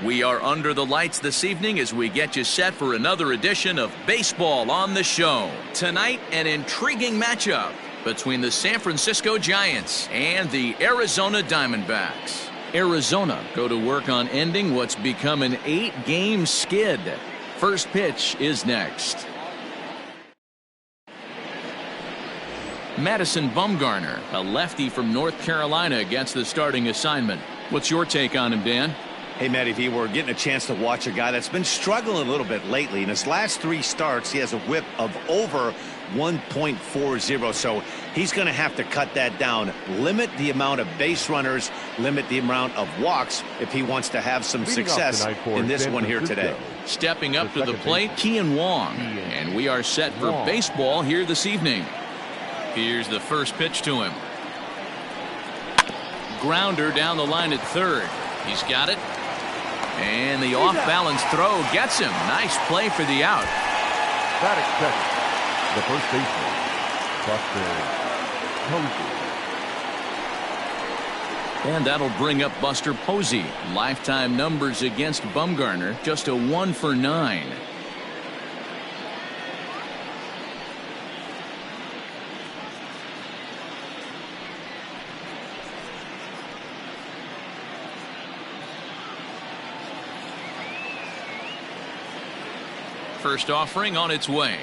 We are under the lights this evening as we get you set for another edition of Baseball on the Show. Tonight, an intriguing matchup between the San Francisco Giants and the Arizona Diamondbacks. Arizona go to work on ending what's become an 8-game skid. First pitch is next. Madison Bumgarner, a lefty from North Carolina, gets the starting assignment. What's your take on him, Dan? Hey, Matty V, we're getting a chance to watch a guy that's been struggling a little bit lately. In his last 3 starts, he has a whip of over 1.40, so he's going to have to cut that down, limit the amount of base runners, limit the amount of walks if he wants to have some success in this one here today. Stepping up to the plate, Kian Wong, and we are set for baseball here this evening. Here's the first pitch to him. Grounder down the line at third. He's got it. And the off-balance throw gets him. Nice play for the out. Batting second, the first baseman, Buster Posey. And that'll bring up Buster Posey. Lifetime numbers against Bumgarner, just a 1 for 9. First offering on its way.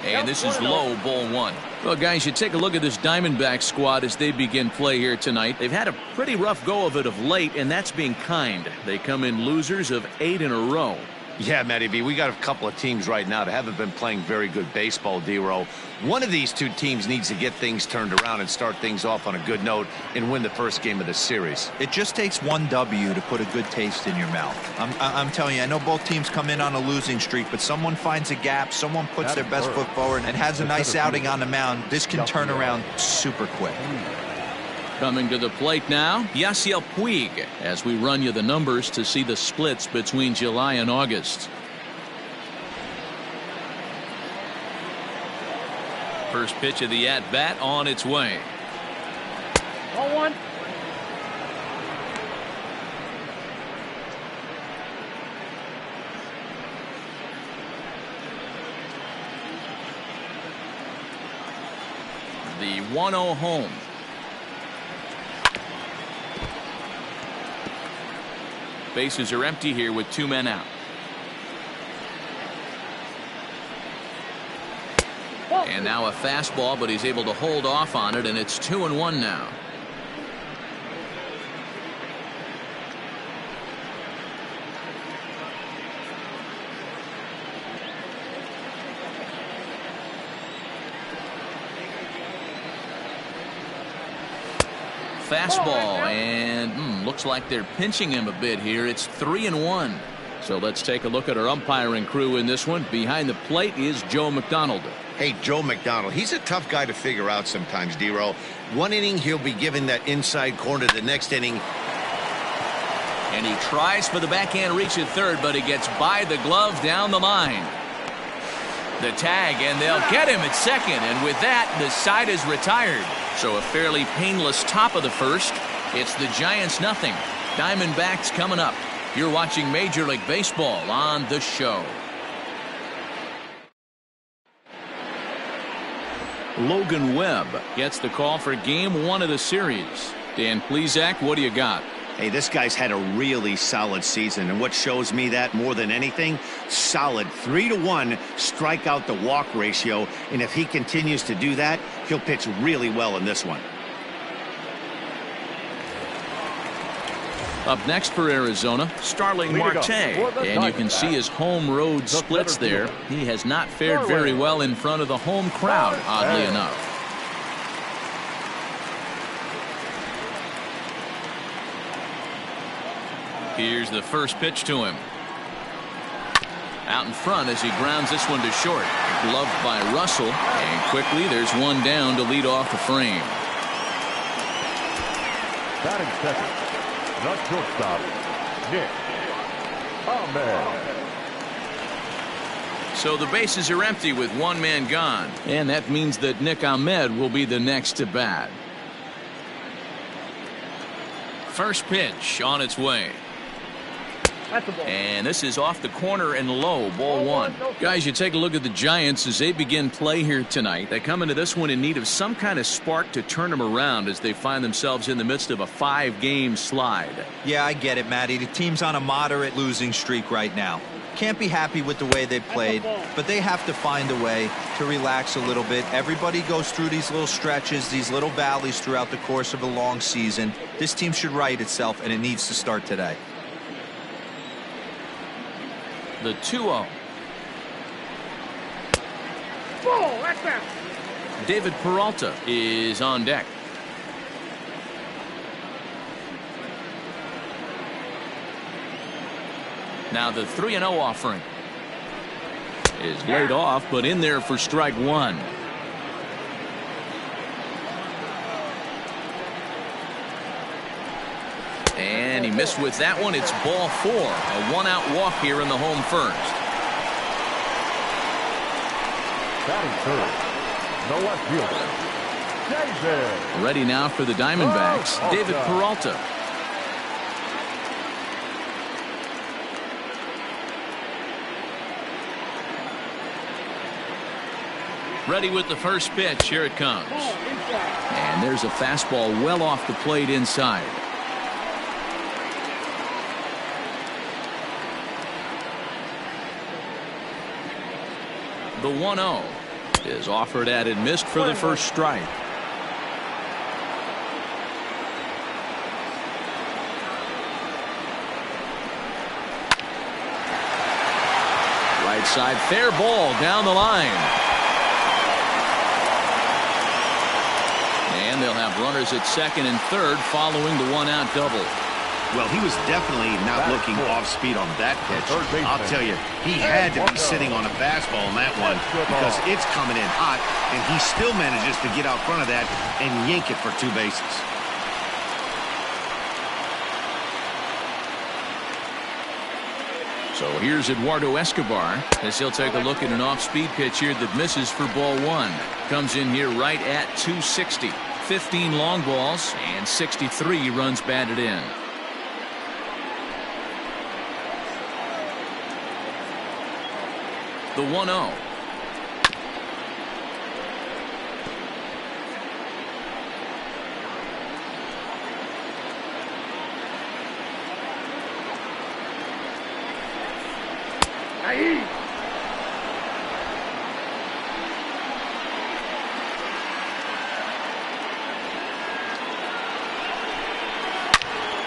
And this is low, ball 1. Well, guys, you take a look at this Diamondback squad as they begin play here tonight. They've had a pretty rough go of it of late, and that's being kind. They come in losers of 8 in a row. Yeah, Matty B, we got a couple of teams right now that haven't been playing very good baseball, D-Row. One of these 2 teams needs to get things turned around and start things off on a good note and win the first game of the series. It just takes 1 W to put a good taste in your mouth. I'm telling you, I know both teams come in on a losing streak, but someone finds a gap, someone puts their best foot forward and has a nice outing on the mound. This can turn around super quick. Coming to the plate now, Yasiel Puig, as we run you the numbers to see the splits between July and August. First pitch of the at-bat on its way. 0-1. The 1-0 home. Bases are empty here with 2 men out. And now a fastball, but he's able to hold off on it, and it's 2-1 now. Fastball, and looks like they're pinching him a bit here. It's 3-1. So let's take a look at our umpiring crew in this one. Behind the plate is Joe McDonald. Hey, Joe McDonald, he's a tough guy to figure out sometimes, D-Row. 1 inning, he'll be given that inside corner. The next inning. And he tries for the backhand reach at third, but he gets by the glove down the line. The tag, and they'll get him at second. And with that, the side is retired. So a fairly painless top of the first. It's the Giants nothing. Diamondbacks coming up. You're watching Major League Baseball on the Show. Logan Webb gets the call for game 1 of the series. Dan Plesac, what do you got? Hey, this guy's had a really solid season, and what shows me that more than anything, solid 3-to-1 strikeout to walk ratio, and if he continues to do that, he'll pitch really well in this one. Up next for Arizona, Starling Marte, and you can see his home road splits there. He has not fared very well in front of the home crowd, oddly enough. Here's the first pitch to him. Out in front as he grounds this one to short. Gloved by Russell, and quickly there's one down to lead off the frame. Batting second, the shortstop, Nick Ahmed. So the bases are empty with 1 man gone, and that means that Nick Ahmed will be the next to bat. First pitch on its way. And this is off the corner and low, ball one. Guys, you take a look at the Giants as they begin play here tonight. They come into this one in need of some kind of spark to turn them around as they find themselves in the midst of a 5-game slide. Yeah, I get it, Matty. The team's on a moderate losing streak right now. Can't be happy with the way they played, but they have to find a way to relax a little bit. Everybody goes through these little stretches, these little valleys throughout the course of a long season. This team should right itself, and it needs to start today. The 2-0. David Peralta is on deck. Now the 3-0 offering is laid off, but in there for strike one. And he missed with that one. It's ball four. A one-out walk here in the home first. Batting third, the left fielder, David. Ready now for the Diamondbacks, David Peralta. Ready with the first pitch. Here it comes. And there's a fastball well off the plate inside. The 1-0 is offered at and missed for the first strike. Right side, fair ball down the line. And they'll have runners at second and third following the one-out double. Well, he was definitely not looking off speed on that pitch. I'll tell you, he had to be sitting on a fastball on that one because it's coming in hot, and he still manages to get out front of that and yank it for 2 bases. So here's Eduardo Escobar as he'll take a look at an off-speed pitch here that misses for ball one. Comes in here right at 260. 15 long balls and 63 runs batted in. The 1-0.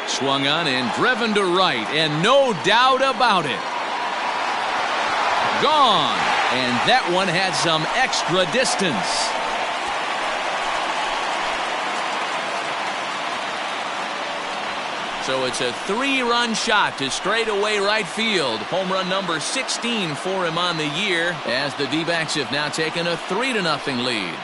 Swung on and driven to right, and no doubt about it. Gone, and that one had some extra distance. So it's a 3-run shot to straightaway right field. Home run number 16 for him on the year, as the D-backs have now taken a 3-0 lead.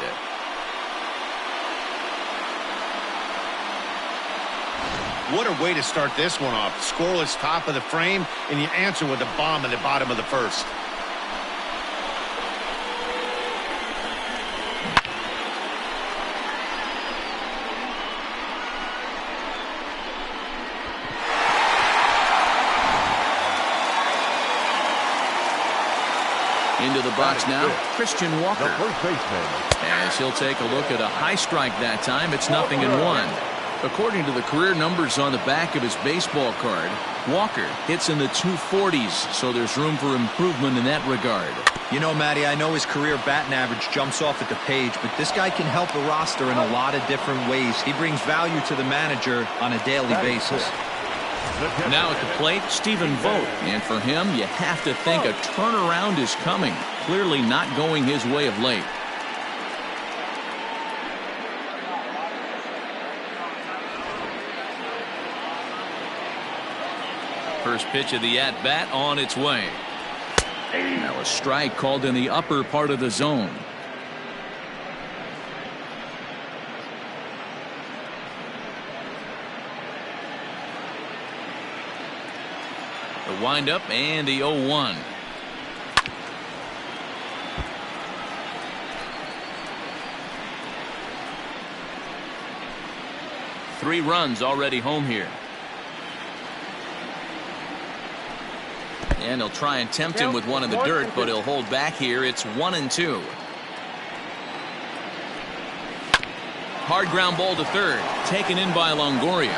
What a way to start this one off. Scoreless top of the frame, and you answer with a bomb in the bottom of the first. Into the box now, Christian Walker. The first baseman. As he'll take a look at a high strike that time, it's 0-1. According to the career numbers on the back of his baseball card, Walker hits in the 240s, so there's room for improvement in that regard. You know, Matty, I know his career batting average jumps off at the page, but this guy can help the roster in a lot of different ways. He brings value to the manager on a daily basis. Now at the plate, Stephen Vogt, and for him, you have to think a turnaround is coming. Clearly not going his way of late. First pitch of the at-bat on its way. Now a strike called in the upper part of the zone. The windup and the 0-1. 3 runs already home here. And he'll try and tempt him with one in the dirt, but he'll hold back here. It's 1-2. Hard ground ball to third, taken in by Longoria.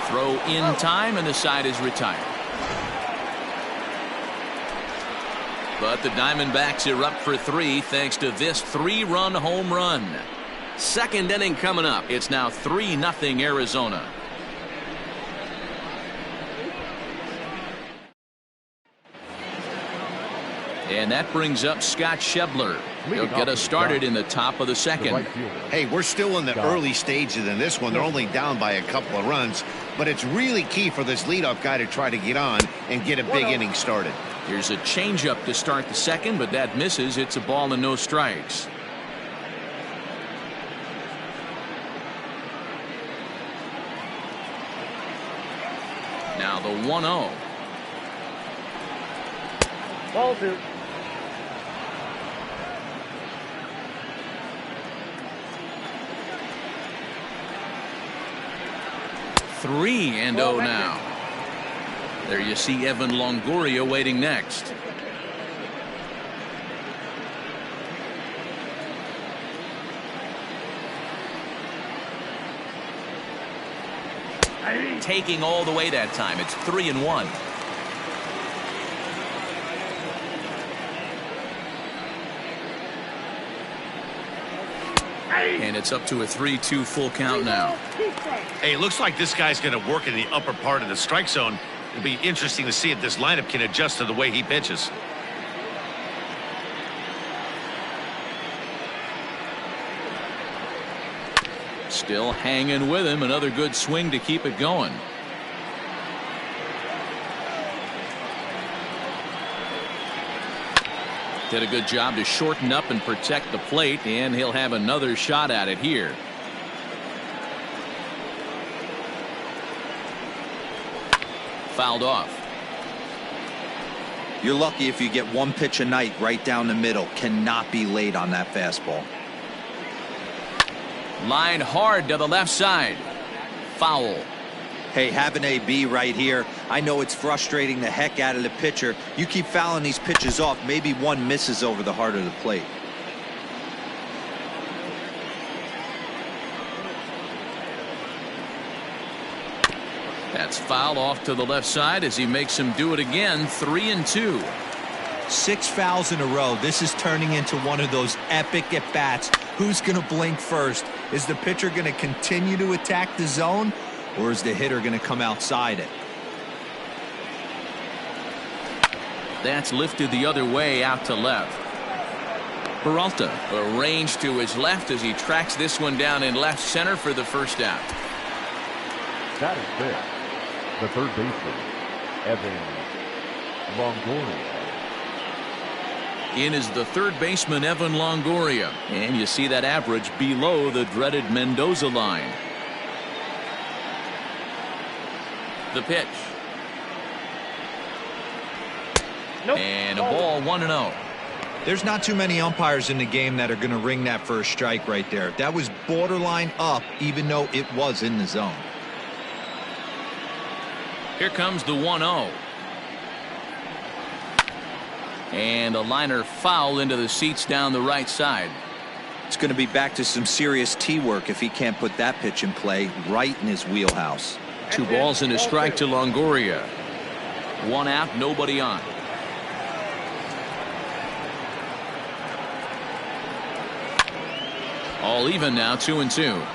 Throw in time, and the side is retired. But the Diamondbacks are up for 3 thanks to this 3-run home run. Second inning coming up. It's now 3-0 Arizona. And that brings up Scott Schebler. He'll get us started in the top of the second. Hey, we're still in the early stages in this one. They're only down by a couple of runs, but it's really key for this leadoff guy to try to get on and get a big inning started. Here's a changeup to start the second, but that misses. It's a ball and no strikes. Now the 1-0. Ball 2. Three and 0 now. There you see Evan Longoria waiting next. Taking all the way that time. It's 3-1. And it's up to a 3-2 full count now. Hey, it looks like this guy's going to work in the upper part of the strike zone. It'll be interesting to see if this lineup can adjust to the way he pitches. Still hanging with him. Another good swing to keep it going. Did a good job to shorten up and protect the plate, and he'll have another shot at it here. Fouled off. You're lucky if you get one pitch a night right down the middle. Cannot be late on that fastball. Line hard to the left side. Foul. Hey, have an AB right here. I know it's frustrating the heck out of the pitcher. You keep fouling these pitches off, maybe one misses over the heart of the plate. That's foul off to the left side as he makes him do it again. 3-2. 6 fouls in a row. This is turning into one of those epic at-bats. Who's going to blink first? Is the pitcher going to continue to attack the zone, or is the hitter going to come outside it? That's lifted the other way out to left. Peralta arranged to his left as he tracks this one down in left center for the first out. That is fair. The third baseman, Evan Longoria. In is the third baseman, Evan Longoria. And you see that average below the dreaded Mendoza line. The pitch. Nope. And a ball 1-0. There's not too many umpires in the game that are going to ring that first strike right there. That was borderline up, even though it was in the zone. Here comes the 1-0. And a liner foul into the seats down the right side. It's going to be back to some serious tee work if he can't put that pitch in play right in his wheelhouse. 2 balls and a strike to Longoria. 1 out, nobody on. All even now, 2-2.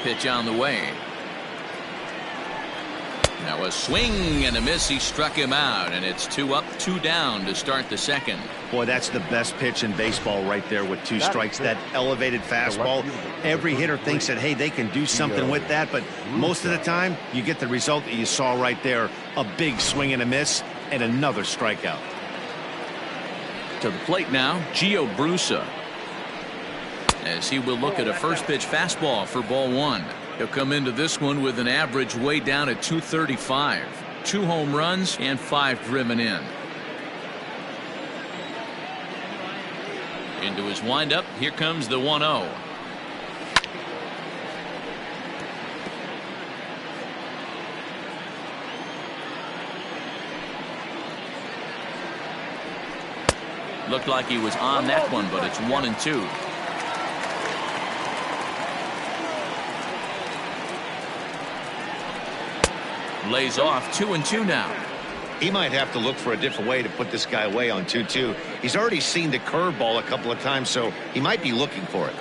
Pitch on the way. Now a swing and a miss. He struck him out, and it's 2 up, 2 down to start the second. Boy, that's the best pitch in baseball right there with 2 strikes. That elevated fastball. Every hitter thinks that, hey, they can do something with that, but most of the time you get the result that you saw right there. A big swing and a miss and another strikeout. To the plate now, Gio Brusa, as he will look at a first pitch fastball for ball 1. He'll come into this one with an average way down at 235. 2 home runs and 5 driven in. Into his windup. Here comes the 1-0. Looked like he was on that one, but it's 1-2. Lays off 2-2 now. He might have to look for a different way to put this guy away on 2-2. He's already seen the curveball a couple of times, so he might be looking for it.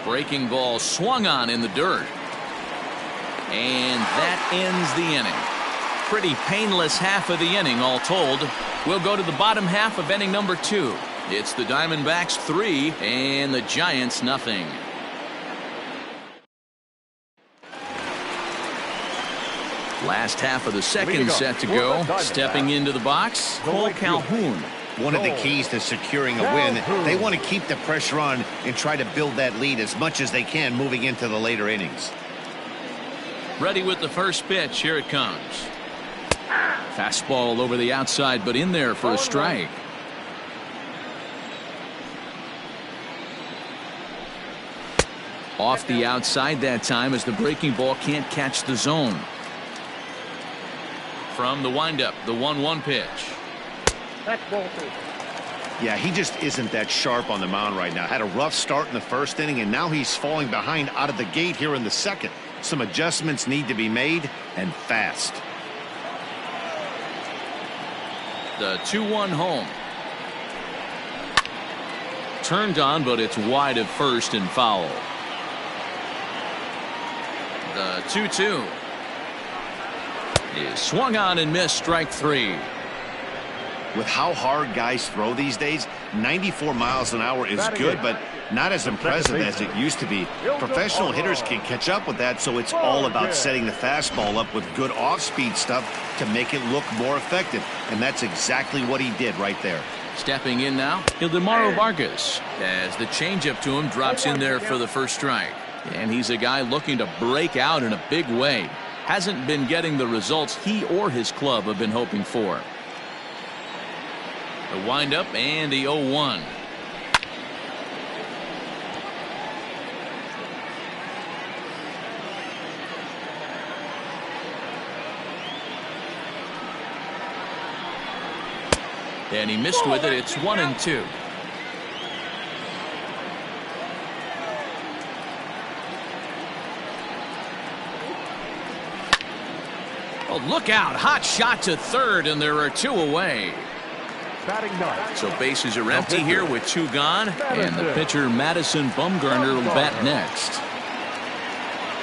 Breaking ball swung on in the dirt. And that ends the inning. Pretty painless half of the inning all told. We'll go to the bottom half of inning number 2. It's the Diamondbacks 3 and the Giants nothing. Last half of the second set to go. Stepping into the box, Cole Calhoun. One of the keys to securing a win, they want to keep the pressure on and try to build that lead as much as they can moving into the later innings. Ready with the first pitch. Here it comes. Fastball over the outside, but in there for a strike. Off the outside that time as the breaking ball can't catch the zone. From the windup, the 1-1 pitch. That's ball 2. Yeah, he just isn't that sharp on the mound right now. Had a rough start in the first inning, and now he's falling behind out of the gate here in the second. Some adjustments need to be made, and fast. The 2-1 home. Turned on, but it's wide of first and foul. The 2-2 is swung on and missed, strike 3. With how hard guys throw these days, 94 miles an hour is good, but not as impressive as it used to be. Professional hitters can catch up with that, so it's all about setting the fastball up with good off-speed stuff to make it look more effective, and that's exactly what he did right there. Stepping in now, Ildemaro Vargas, as the changeup to him drops in there for the first strike. And he's a guy looking to break out in a big way. Hasn't been getting the results he or his club have been hoping for. The windup and the 0-1. And he missed with it. It's 1-2. Oh, look out. Hot shot to third, and there are 2 away. So bases are empty here with 2 gone, and the pitcher Madison Bumgarner will bat next.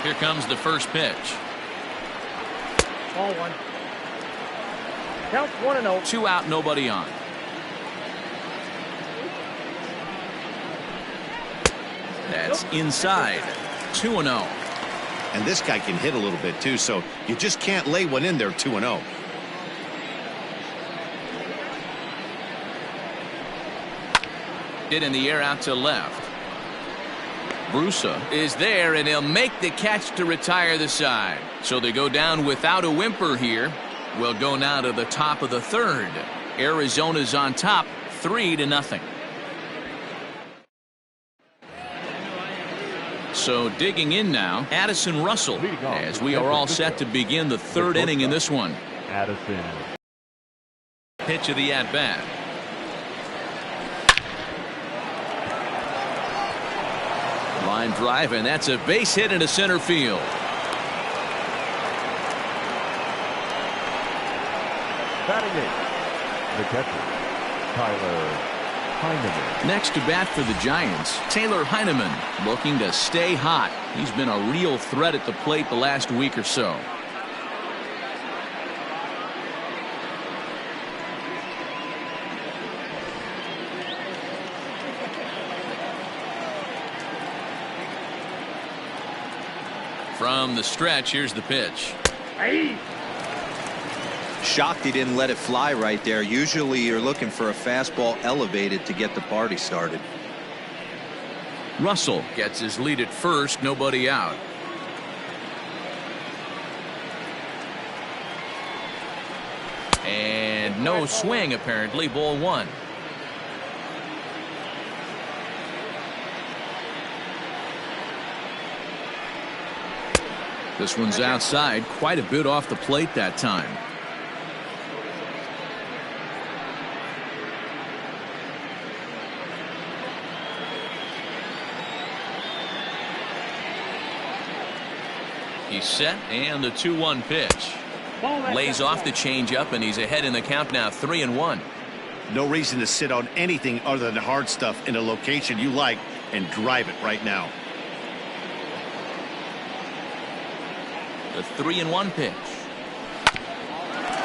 Here comes the first pitch. Ball 1. Counts 1-0. 2 out, nobody on. That's inside. 2-0. And this guy can hit a little bit too, so you just can't lay one in there 2-0. Hit in the air out to left. Brusa is there, and he'll make the catch to retire the side. So they go down without a whimper here. We'll go now to the top of the third. Arizona's on top, 3-0. So digging in now, Addison Russell, as we are all set to begin the third inning in this one. Addison. Pitch of the at-bat. Line drive, and that's a base hit into center field. Batting eighth, the catcher, Tyler Heineman. Next to bat for the Giants, Taylor Heineman, looking to stay hot. He's been a real threat at the plate the last week or so. From the stretch, here's the pitch. Hey. Shocked he didn't let it fly right there. Usually you're looking for a fastball elevated to get the party started. Russell gets his lead at first, nobody out. And no swing, apparently. Ball 1. This one's outside, quite a bit off the plate that time. He's set, and the 2-1 pitch. Lays off the changeup, and he's ahead in the count now, 3-1. No reason to sit on anything other than hard stuff in a location you like and drive it right now. The 3-1 pitch.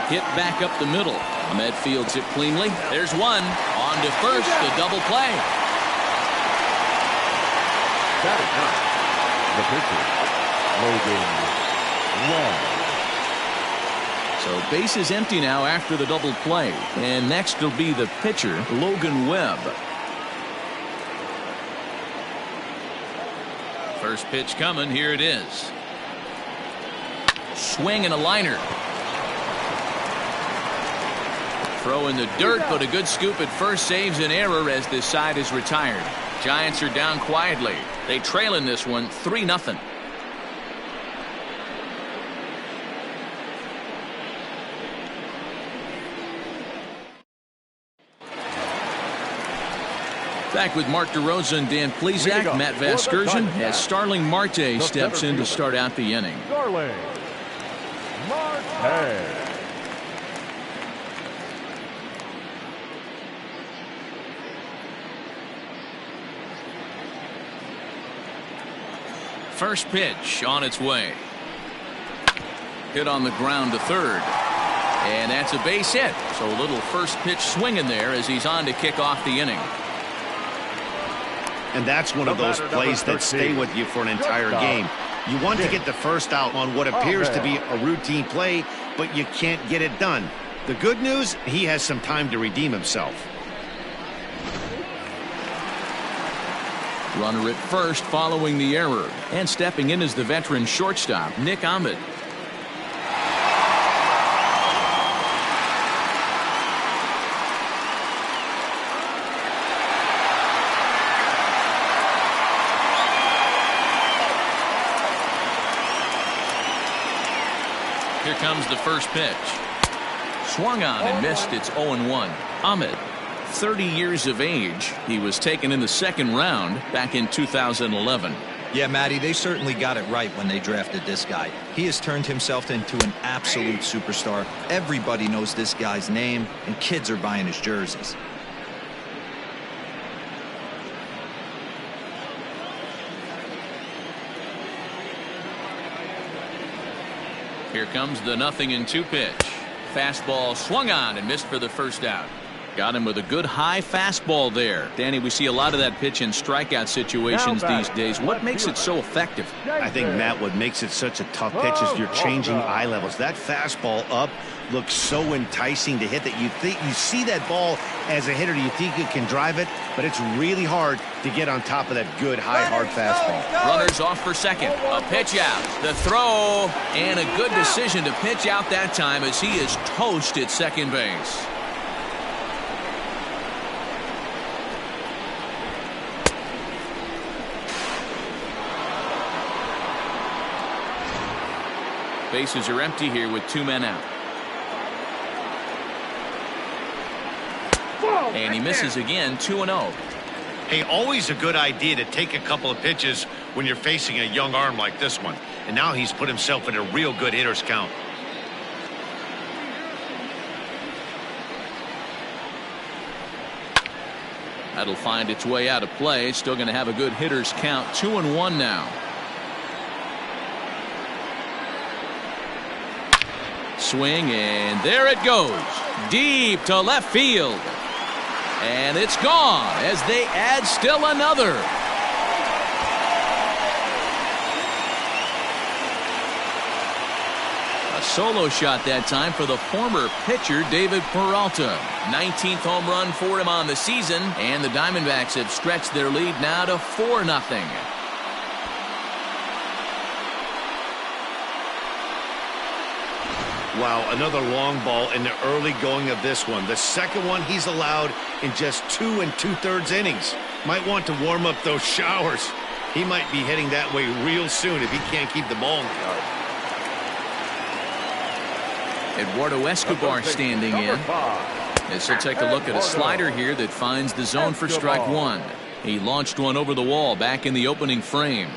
Hit back up the middle. Ahmed fields it cleanly. There's one. On to first, the double play. That is not the pitcher. Logan Webb. So base is empty now after the double play. And next will be the pitcher, Logan Webb. First pitch coming. Here it is. Swing and a liner. Throw in the dirt, but a good scoop at first saves an error as this side is retired. Giants are down quietly. They trail in this one 3-0. Back with Mark DeRosa and Dan Plesac. Matt Vasgersian as Starling Marte steps in to start out the inning. Starling Marte. First pitch on its way. Hit on the ground to third. And that's a base hit. So a little first pitch swing in there as he's on to kick off the inning. And that's one of those plays that stay with you for an entire game. You want to get the first out on what appears to be a routine play, but you can't get it done. The good news, he has some time to redeem himself. Runner at first following the error. And stepping in is the veteran shortstop, Nick Ahmed. Here comes the first pitch. Swung on and missed. It's 0-1. Ahmed, 30 years of age. He was taken in the second round back in 2011. Yeah, Matty, they certainly got it right when they drafted this guy. He has turned himself into an absolute superstar. Everybody knows this guy's name, and kids are buying his jerseys. Here comes the 0-2 pitch. Fastball swung on and missed for the first out. Got him with a good high fastball there. Danny, we see a lot of that pitch in strikeout situations these days. What makes it so effective? I think, Matt, what makes it such a tough pitch is you're changing eye levels. That fastball up looks so enticing to hit that you see that ball as a hitter, you think you can drive it, but it's really hard to get on top of that good high hard fastball. Runners off for second. A pitch out. The throw, and a good decision to pitch out that time as he is toast at second base. Bases are empty here with 2 men out. And he misses again, 2-0. Hey, always a good idea to take a couple of pitches when you're facing a young arm like this one. And now he's put himself in a real good hitter's count. That'll find its way out of play. Still going to have a good hitter's count, 2-1 now. Swing, and there it goes. Deep to left field. And it's gone as they add still another. A solo shot that time for the former pitcher, David Peralta. 19th home run for him on the season, and the Diamondbacks have stretched their lead now to 4-0. Wow, another long ball in the early going of this one. The second one he's allowed in just 2 2/3 innings. Might want to warm up those showers. He might be heading that way real soon if he can't keep the ball in the yard. Eduardo Escobar standing in. As he'll take a look at a slider here that finds the zone for strike one. He launched one over the wall back in the opening frame.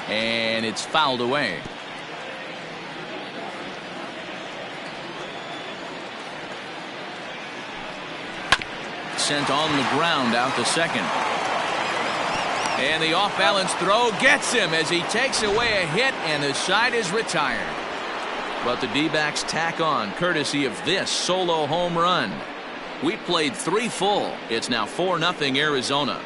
And it's fouled away. Sent on the ground out to second. And the off-balance throw gets him as he takes away a hit, and the side is retired. But the D-backs tack on courtesy of this solo home run. We played 3 full. It's now 4-0 Arizona.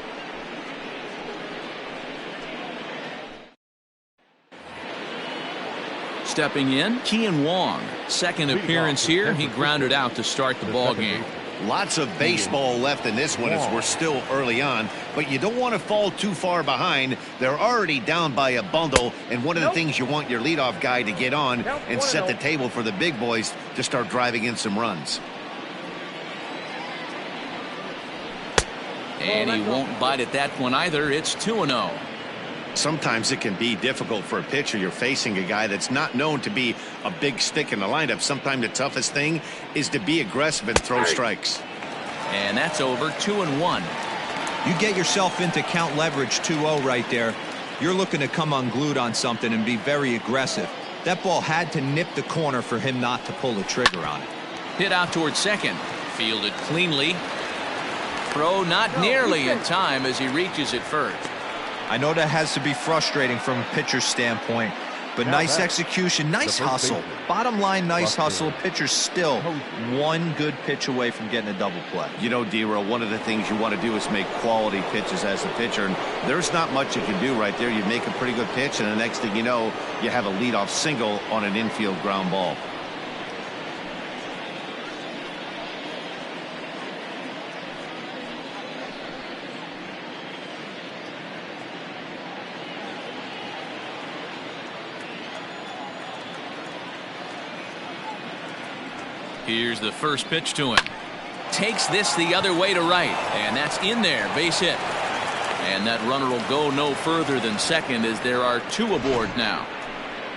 Stepping in, Kian Wong. Second appearance here. He grounded out to start the ball game. Lots of baseball left in this one as we're still early on, but you don't want to fall too far behind. They're already down by a bundle, and one of the things you want your leadoff guy to get on and set the table for the big boys to start driving in some runs. And he won't bite at that one either. It's 2-0. Sometimes it can be difficult for a pitcher. You're facing a guy that's not known to be a big stick in the lineup. Sometimes the toughest thing is to be aggressive and throw strikes. And that's over. 2-1. You get yourself into count leverage 2-0 right there. You're looking to come unglued on something and be very aggressive. That ball had to nip the corner for him not to pull the trigger on it. Hit out towards second. Fielded cleanly. Throw not nearly in time as he reaches it first. I know that has to be frustrating from a pitcher's standpoint, but nice execution, nice hustle. Bottom line, nice hustle. Pitcher's still one good pitch away from getting a double play. You know, D-Row, one of the things you want to do is make quality pitches as a pitcher, and there's not much you can do right there. You make a pretty good pitch, and the next thing you know, you have a leadoff single on an infield ground ball. Here's the first pitch to him. Takes this the other way to right, and that's in there. Base hit. And that runner will go no further than second as there are 2 aboard now.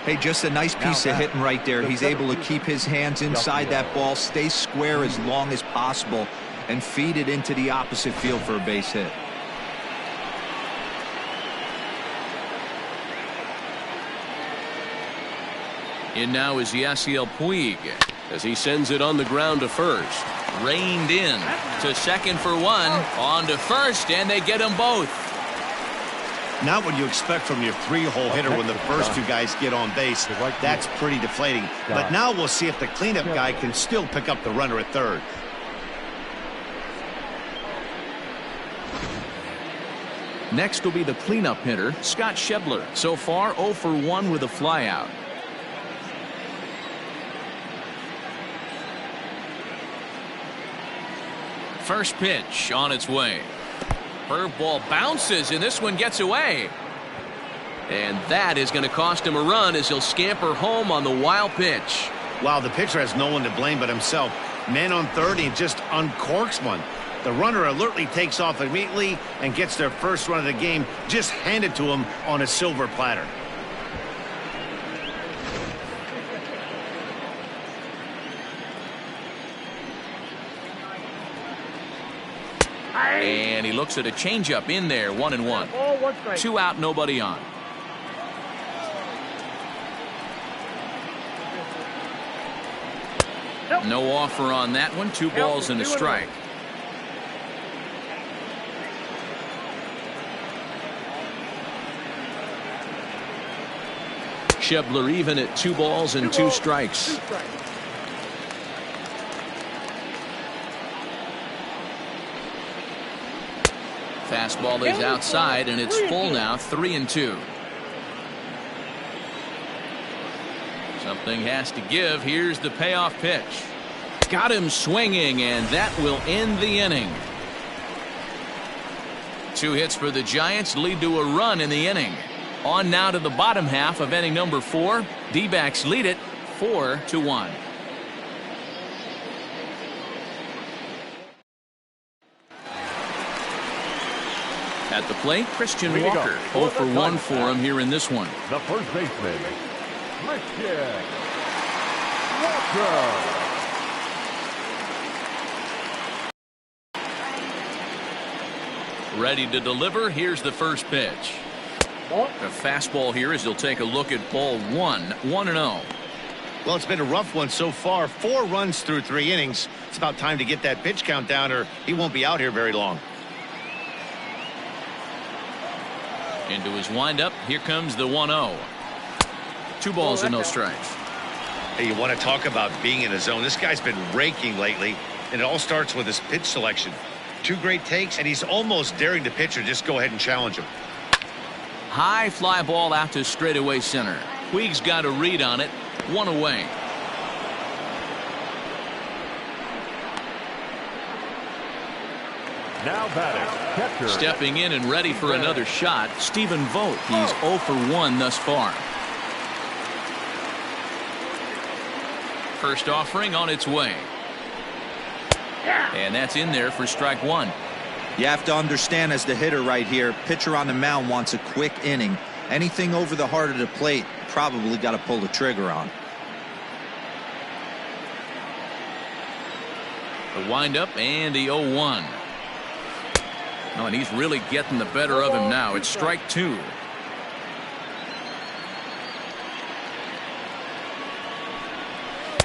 Hey, just a nice piece of hitting right there. He's able to keep his hands inside that ball, stay square as long as possible, and feed it into the opposite field for a base hit. In now is Yasiel Puig as he sends it on the ground to first. Reined in to second for one. On to first, and they get them both. Not what you expect from your 3-hole hitter when the first 2 guys get on base. That's pretty deflating. But now we'll see if the cleanup guy can still pick up the runner at third. Next will be the cleanup hitter, Scott Schebler. So far, 0 for 1 with a flyout. First pitch on its way. Curveball bounces, and this one gets away. And that is going to cost him a run as he'll scamper home on the wild pitch. Wow, the pitcher has no one to blame but himself. Man on third, and just uncorks one. The runner alertly takes off immediately and gets their first run of the game just handed to him on a silver platter. And he looks at a changeup in there. 1-1. 2 out, nobody on. No offer on that one. 2 balls and a strike. Schebler even at 2 balls and 2 strikes. Fastball is outside, and it's full now. 3-2. Something has to give. Here's the payoff pitch. Got him swinging, and that will end the inning. 2 hits for the Giants lead to a run in the inning. On now to the bottom half of inning number 4. D-backs lead it 4-1. At the plate, Christian Leading Walker. up 0 for for the 1 for Diamondbacks. him here in this one. The first baseman, Christian Walker. Ready to deliver. Here's the first pitch. A fastball here as he'll take a look at ball 1. 1-0. Well, it's been a rough one so far. 4 runs through 3 innings. It's about time to get that pitch count down or he won't be out here very long. Into his windup. Here comes the 1-0. 2 balls and no strikes. Hey, you want to talk about being in a zone. This guy's been raking lately, and it all starts with his pitch selection. 2 great takes, and he's almost daring the pitcher just go ahead and challenge him. High fly ball out to straightaway center. Puig's got a read on it. 1 away. Now batting, catcher. Stepping in and ready for another shot, Stephen Vogt. He's 0 for 1 thus far. First offering on its way. And that's in there for strike 1. You have to understand, as the hitter right here, pitcher on the mound wants a quick inning. Anything over the heart of the plate, probably got to pull the trigger on. The windup and the 0-1. Oh, and he's really getting the better of him now. It's strike 2.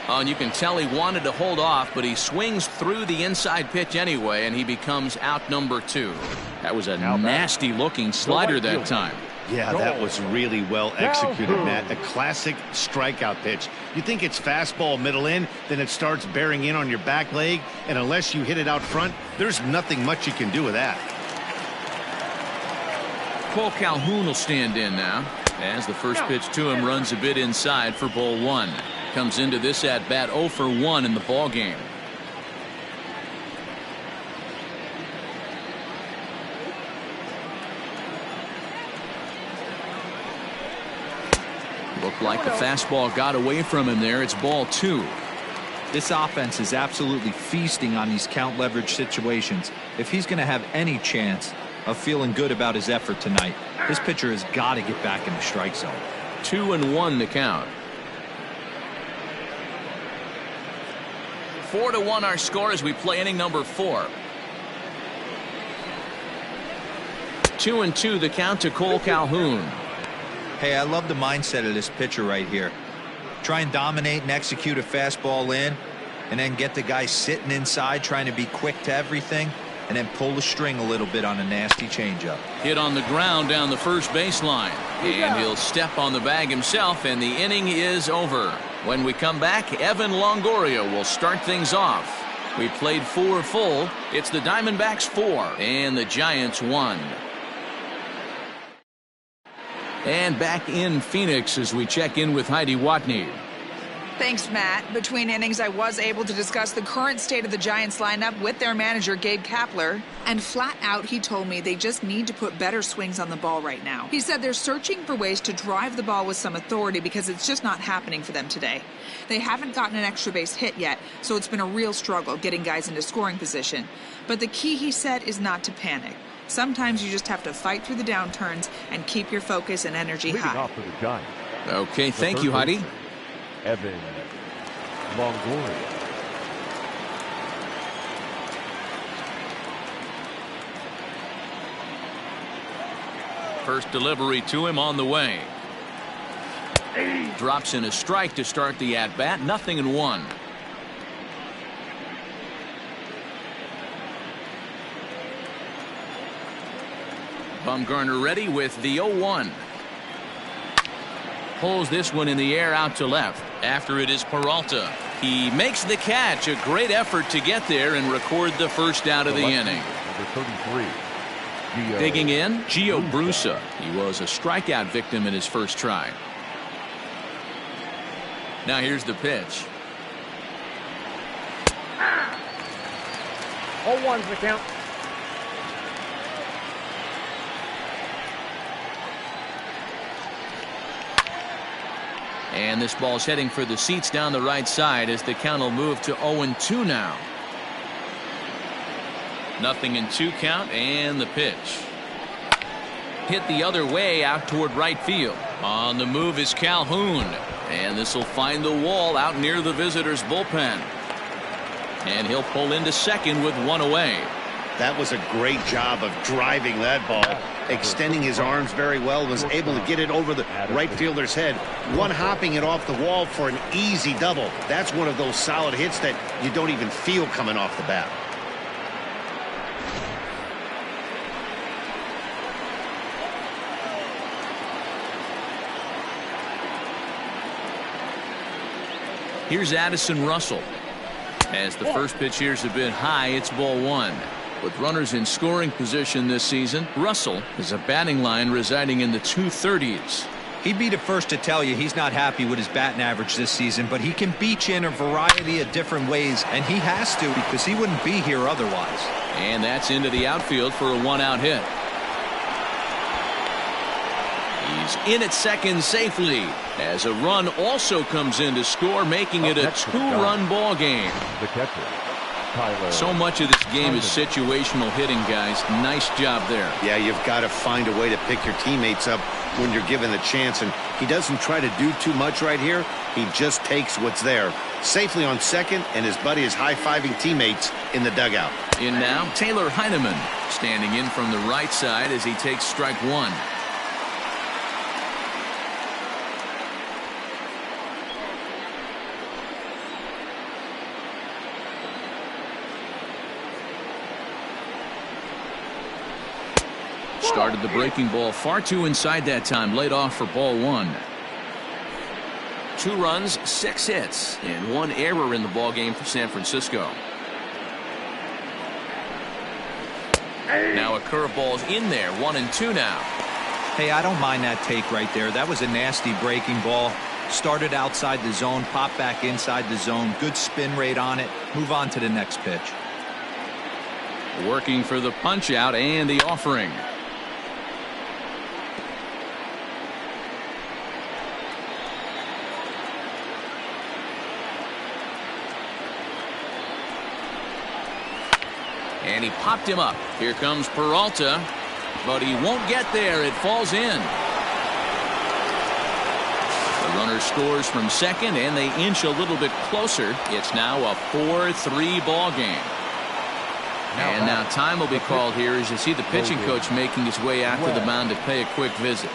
Oh, and you can tell he wanted to hold off, but he swings through the inside pitch anyway, and he becomes out number 2. That was a nasty looking slider that time. Yeah, that was really well executed, Matt. A classic strikeout pitch. You think it's fastball middle in, then it starts bearing in on your back leg, and unless you hit it out front, there's nothing much you can do with that. Cole Calhoun will stand in now as the first pitch to him runs a bit inside for ball 1. Comes into this at bat 0 for 1 in the ball game. Looked like the fastball got away from him there. It's ball 2. This offense is absolutely feasting on these count leverage situations. If he's going to have any chance of feeling good about his effort tonight, this pitcher has got to get back in the strike zone. 2-1 the count. 4-1 our score as we play inning number 4. 2-2 the count to Cole Calhoun. Hey, I love the mindset of this pitcher right here. Try and dominate and execute a fastball in, and then get the guy sitting inside trying to be quick to everything, and then pull the string a little bit on a nasty changeup. Hit on the ground down the first baseline, and he'll step on the bag himself, and the inning is over. When we come back, Evan Longoria will start things off. We played 4 full. It's the Diamondbacks 4 and the Giants 1. And back in Phoenix as we check in with Heidi Watney. Thanks, Matt. Between innings, I was able to discuss the current state of the Giants lineup with their manager, Gabe Kapler. And flat out, he told me they just need to put better swings on the ball right now. He said they're searching for ways to drive the ball with some authority because it's just not happening for them today. They haven't gotten an extra base hit yet, so it's been a real struggle getting guys into scoring position. But the key, he said, is not to panic. Sometimes you just have to fight through the downturns and keep your focus and energy Leading high. off for the Giants, Okay, thank you, Heidi. Evan Longoria. First delivery to him on the way. Drops in a strike to start the at-bat. 0-1. Bumgarner ready with the 0-1. Pulls this one in the air out to left. After it is Peralta. He makes the catch. A great effort to get there and record the first out of the inning. Number 33. Gio Digging in, Gio Brusa. Brusa. He was a strikeout victim in his first try. Now here's the pitch. 0-1's the count. And this ball's heading for the seats down the right side as the count will move to 0-2 now. 0-2 count and the pitch. hit the other way out toward right field. On the move is Calhoun, and this will find the wall out near the visitors' bullpen. And he'll pull into second with one away. That was a great job of driving that ball, extending his arms very well, was able to get it over the right fielder's head, one hopping it off the wall for an easy double. That's one of those solid hits that you don't even feel coming off the bat. Here's Addison Russell. As the first pitch here's a bit high, it's ball one. With runners in scoring position this season, Russell has a batting line residing in the 230s. He'd be the first to tell you he's not happy with his batting average this season, but he can beat you in a variety of different ways, and he has to because he wouldn't be here otherwise. And that's into the outfield for a one-out hit. He's in at second safely as a run also comes in to score, making it a two-run ball game. The catcher, Tyler. So much of this game is situational hitting, guys. Nice job there. Yeah, you've got to find a way to pick your teammates up when you're given the chance, and he doesn't try to do too much right here. He just takes what's there. Safely on second, and his buddy is high-fiving teammates in the dugout. In now, Taylor Heineman standing in from the right side as he takes strike one. Started the breaking ball far too inside that time, laid off for ball one. 2 runs, 6 hits, and 1 error in the ball game for San Francisco. Now a curveball's in there, 1-2 now. Hey, I don't mind that take right there. That was a nasty breaking ball. Started outside the zone, popped back inside the zone. Good spin rate on it. Move on to the next pitch. Working for the punch out and the offering. And he popped him up. Here comes Peralta, but he won't get there. It falls in. The runner scores from second, and they inch a little bit closer. It's now a 4-3 ball game. And now time will be called here as you see the pitching coach making his way out to the mound to pay a quick visit.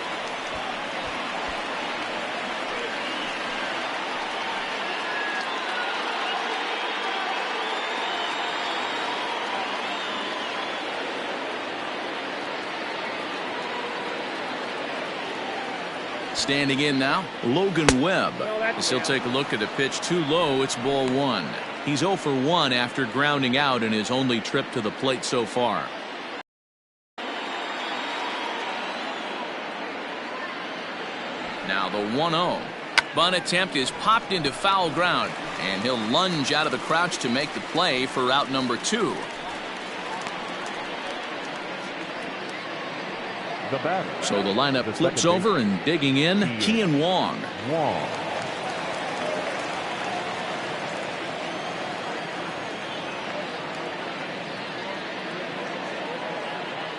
Standing in now, Logan Webb. As he'll take a look at a pitch too low, it's ball one. He's 0 for 1 after grounding out in his only trip to the plate so far. Now the 1-0. Bunt attempt is popped into foul ground, and he'll lunge out of the crouch to make the play for out number 2. So the lineup flips over, and digging in, Kian Wong.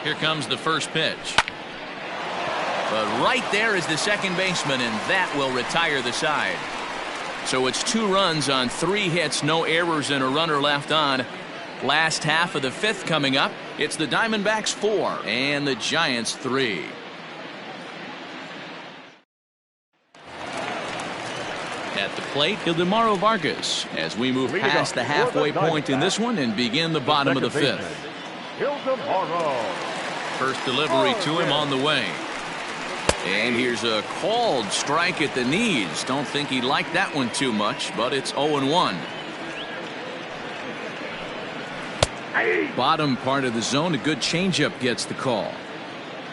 Here comes the first pitch. But right there is the second baseman, and that will retire the side. So it's 2 runs on 3 hits, no errors, and a runner left on. Last half of the 5th coming up. It's the Diamondbacks 4 and the Giants 3. At the plate, Ildemaro Vargas as we move past the halfway point in this one and begin the bottom of the 5th. First delivery to him on the way. And here's a called strike at the knees. Don't think he liked that one too much, but it's 0-1. Bottom part of the zone, a good changeup gets the call.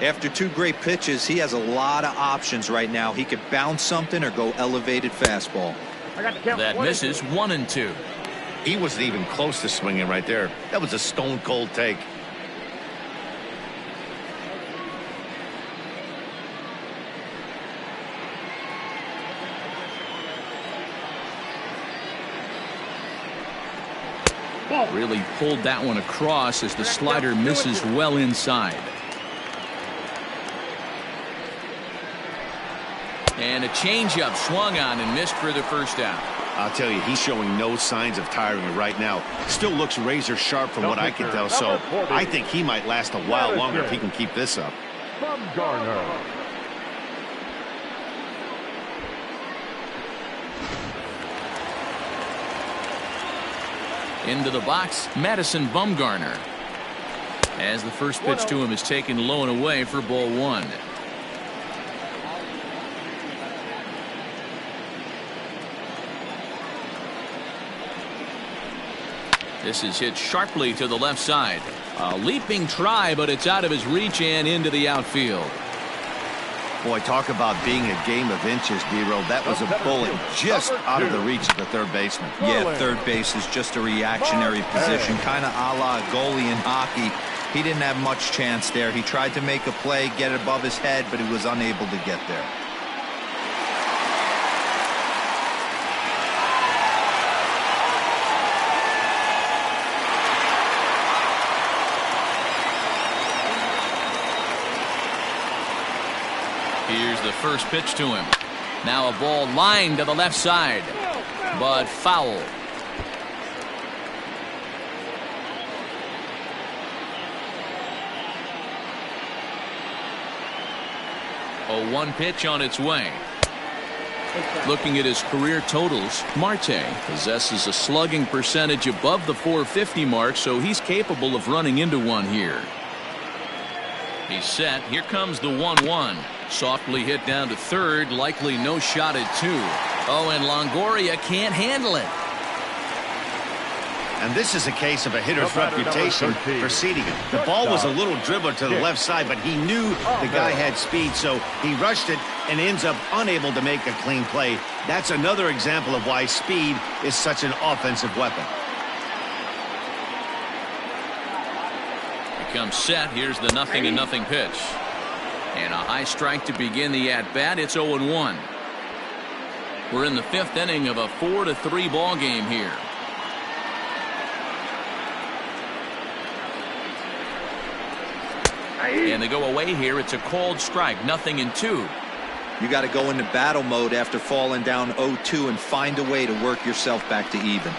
After 2 great pitches, he has a lot of options right now. He could bounce something or go elevated fastball. That misses 1-2. He wasn't even close to swinging right there. That was a stone cold take. Really pulled that one across as the slider misses well inside. And a changeup swung on and missed for the first out. I'll tell you, he's showing no signs of tiring right now. Still looks razor sharp from what I can tell, so I think he might last a while longer if he can keep this up. Bumgarner. Into the box, Madison Bumgarner. As the first pitch to him is taken low and away for ball one. This is hit sharply to the left side. A leaping try, but it's out of his reach and into the outfield. Boy, talk about being a game of inches, D-Roll. That was a bullet just out of the reach of the third baseman. Yeah, third base is just a reactionary position, kind of a la goalie in hockey. He didn't have much chance there. He tried to make a play, get it above his head, but he was unable to get there. Here's the first pitch to him. Now a ball lined to the left side, but foul. A 1 pitch on its way. Looking at his career totals, Marte possesses a slugging percentage above the .450 mark, so he's capable of running into one here. He's set. Here comes the 1-1. Softly hit down to third. Likely no shot at 2. Oh, and Longoria can't handle it. And this is a case of a hitter's reputation preceding him. The ball was a little dribbler to the left side, but he knew the guy had speed, so he rushed it and ends up unable to make a clean play. That's another example of why speed is such an offensive weapon. Comes set. Here's the 0-0 pitch. And a high strike to begin the at-bat. It's 0-1. We're in the 5th inning of a 4-3 ball game here. And they go away here. It's a called strike. 0-2. You got to go into battle mode after falling down 0-2 and find a way to work yourself back to even.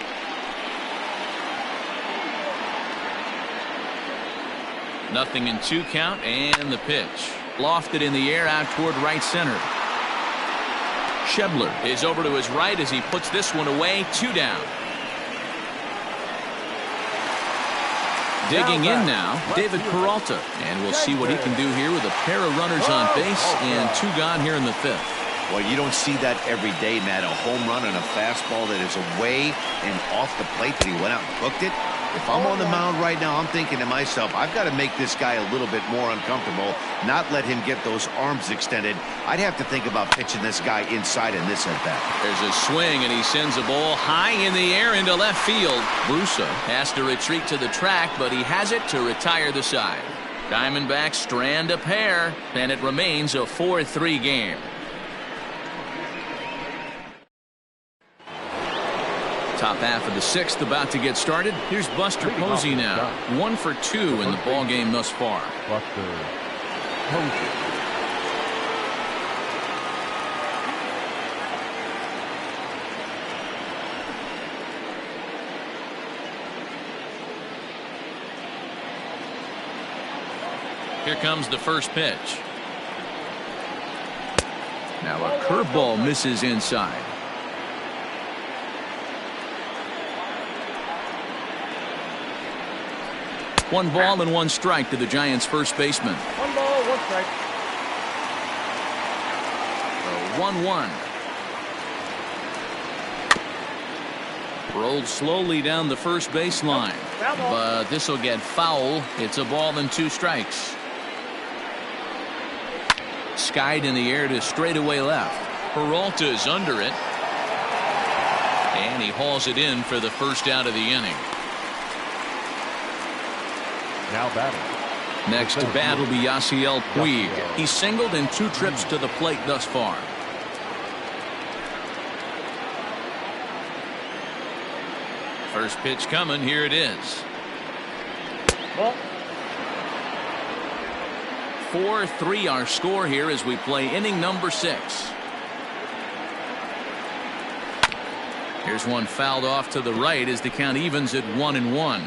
Nothing in 2 count, and the pitch. Lofted in the air out toward right center. Schebler is over to his right as he puts this one away. 2 down. Digging in now, David Peralta. And we'll see what he can do here with a pair of runners on base and 2 gone here in the 5th. Well, you don't see that every day, Matt. A home run and a fastball that is away and off the plate that he went out and hooked it. If I'm on the mound right now, I'm thinking to myself, I've got to make this guy a little bit more uncomfortable, not let him get those arms extended. I'd have to think about pitching this guy inside in this at-bat. There's a swing, and he sends a ball high in the air into left field. Brusa has to retreat to the track, but he has it to retire the side. Diamondbacks strand a pair, and it remains a 4-3 game. Top half of the 6th about to get started. Here's Buster Posey now. 1 for 2 in the ball game thus far. Buster Posey. Here comes the first pitch. Now a curveball misses inside. One ball and 1 strike to the Giants' first baseman. 1 ball, 1 strike. 1-1. Rolled slowly down the first baseline, but this will get foul. It's a ball and 2 strikes. Skied in the air to straightaway left. Peralta's under it, and he hauls it in for the first out of the inning. Now batting. Next to bat will be Yasiel Puig. He's singled in 2 trips to the plate thus far. First pitch coming. Here it is. Ball. 4-3 our score here as we play inning number 6. Here's one fouled off to the right as the count evens at 1-1.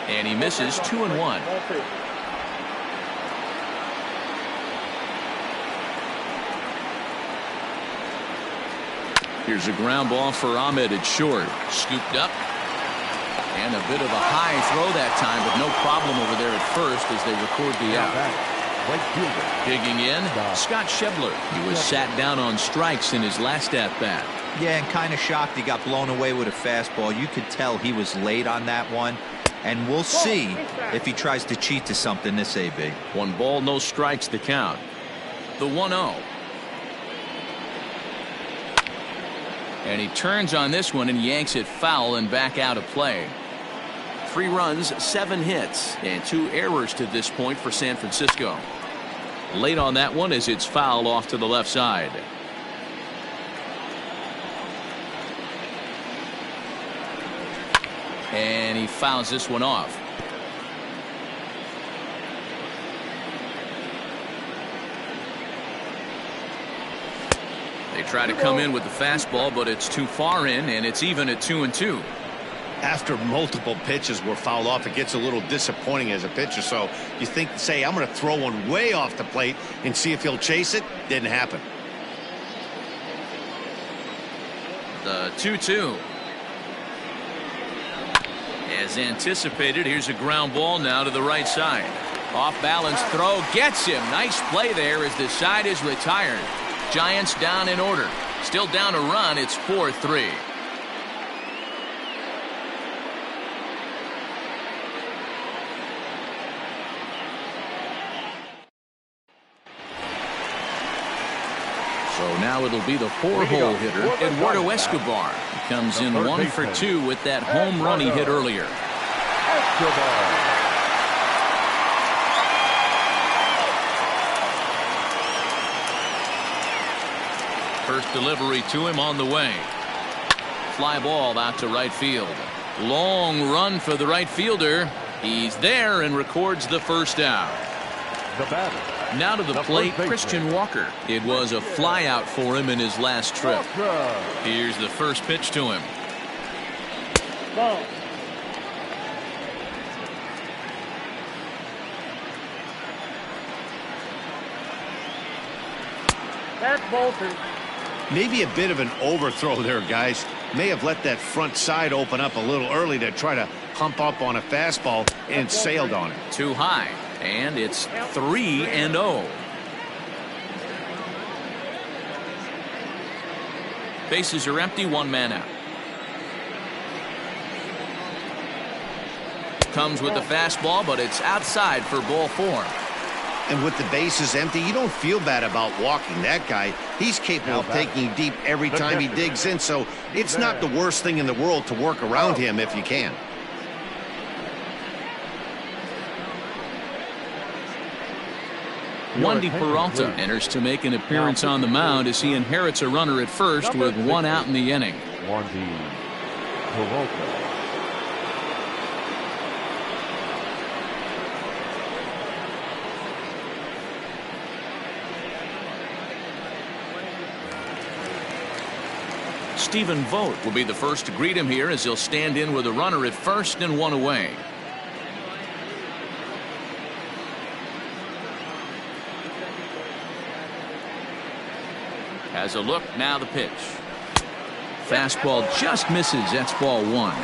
And he misses 2-1. Here's a ground ball for Ahmed at short. Scooped up. And a bit of a high throw that time, but no problem over there at first as they record the out. Digging in, Scott Schebler. He was sat down on strikes in his last at-bat. Yeah, and kind of shocked he got blown away with a fastball. You could tell he was late on that one. And we'll see if he tries to cheat to something this AB. 1 ball, no strikes to count. The 1-0. And he turns on this one and yanks it foul and back out of play. 3 runs, 7 hits, and 2 errors to this point for San Francisco. Late on that one as it's fouled off to the left side. And he fouls this one off. They try to come in with the fastball, but it's too far in, and it's even at 2-2. After multiple pitches were fouled off, it gets a little disappointing as a pitcher. So you think, say, I'm going to throw one way off the plate and see if he'll chase it. Didn't happen. The 2-2. As anticipated, here's a ground ball now to the right side. Off balance throw gets him. Nice play there as the side is retired. Giants down in order. Still down a run. It's 4-3. So now it'll be the 4-hole hitter, Eduardo Escobar. He comes in 1 for 2 with that home run he hit earlier. First delivery to him on the way. Fly ball out to right field. Long run for the right fielder. He's there and records the first out. The batter. Now to the plate, Christian Walker. It was a fly out for him in his last trip. Here's the first pitch to him. Ball. That's Bolton. Maybe a bit of an overthrow there, guys. May have let that front side open up a little early to try to hump up on a fastball and sailed on it. Too high. And it's 3-0. Bases are empty, 1 man out. Comes with the fastball, but it's outside for ball 4. And with the bases empty, you don't feel bad about walking that guy. He's capable of taking deep every time he digs in, so it's not the worst thing in the world to work around him if you can. Wandy Peralta enters to make an appearance on the mound as he inherits a runner at first with 1 out in the inning. Wandy Peralta. Stephen Vogt will be the first to greet him here as he'll stand in with a runner at first and 1 away. Has a look, now the pitch. Fastball just misses. That's ball 1.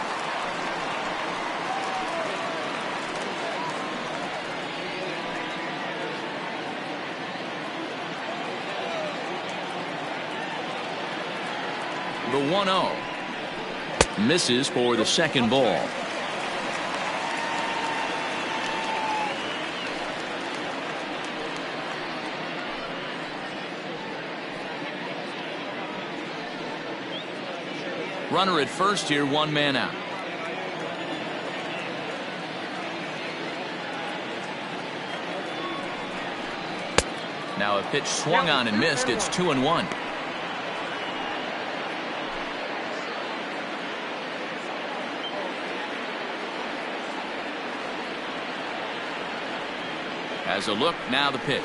The 1-0 misses for the second ball. Runner at first here, 1 man out. Now a pitch swung on and missed. It's 2-1. Has a look, now the pitch.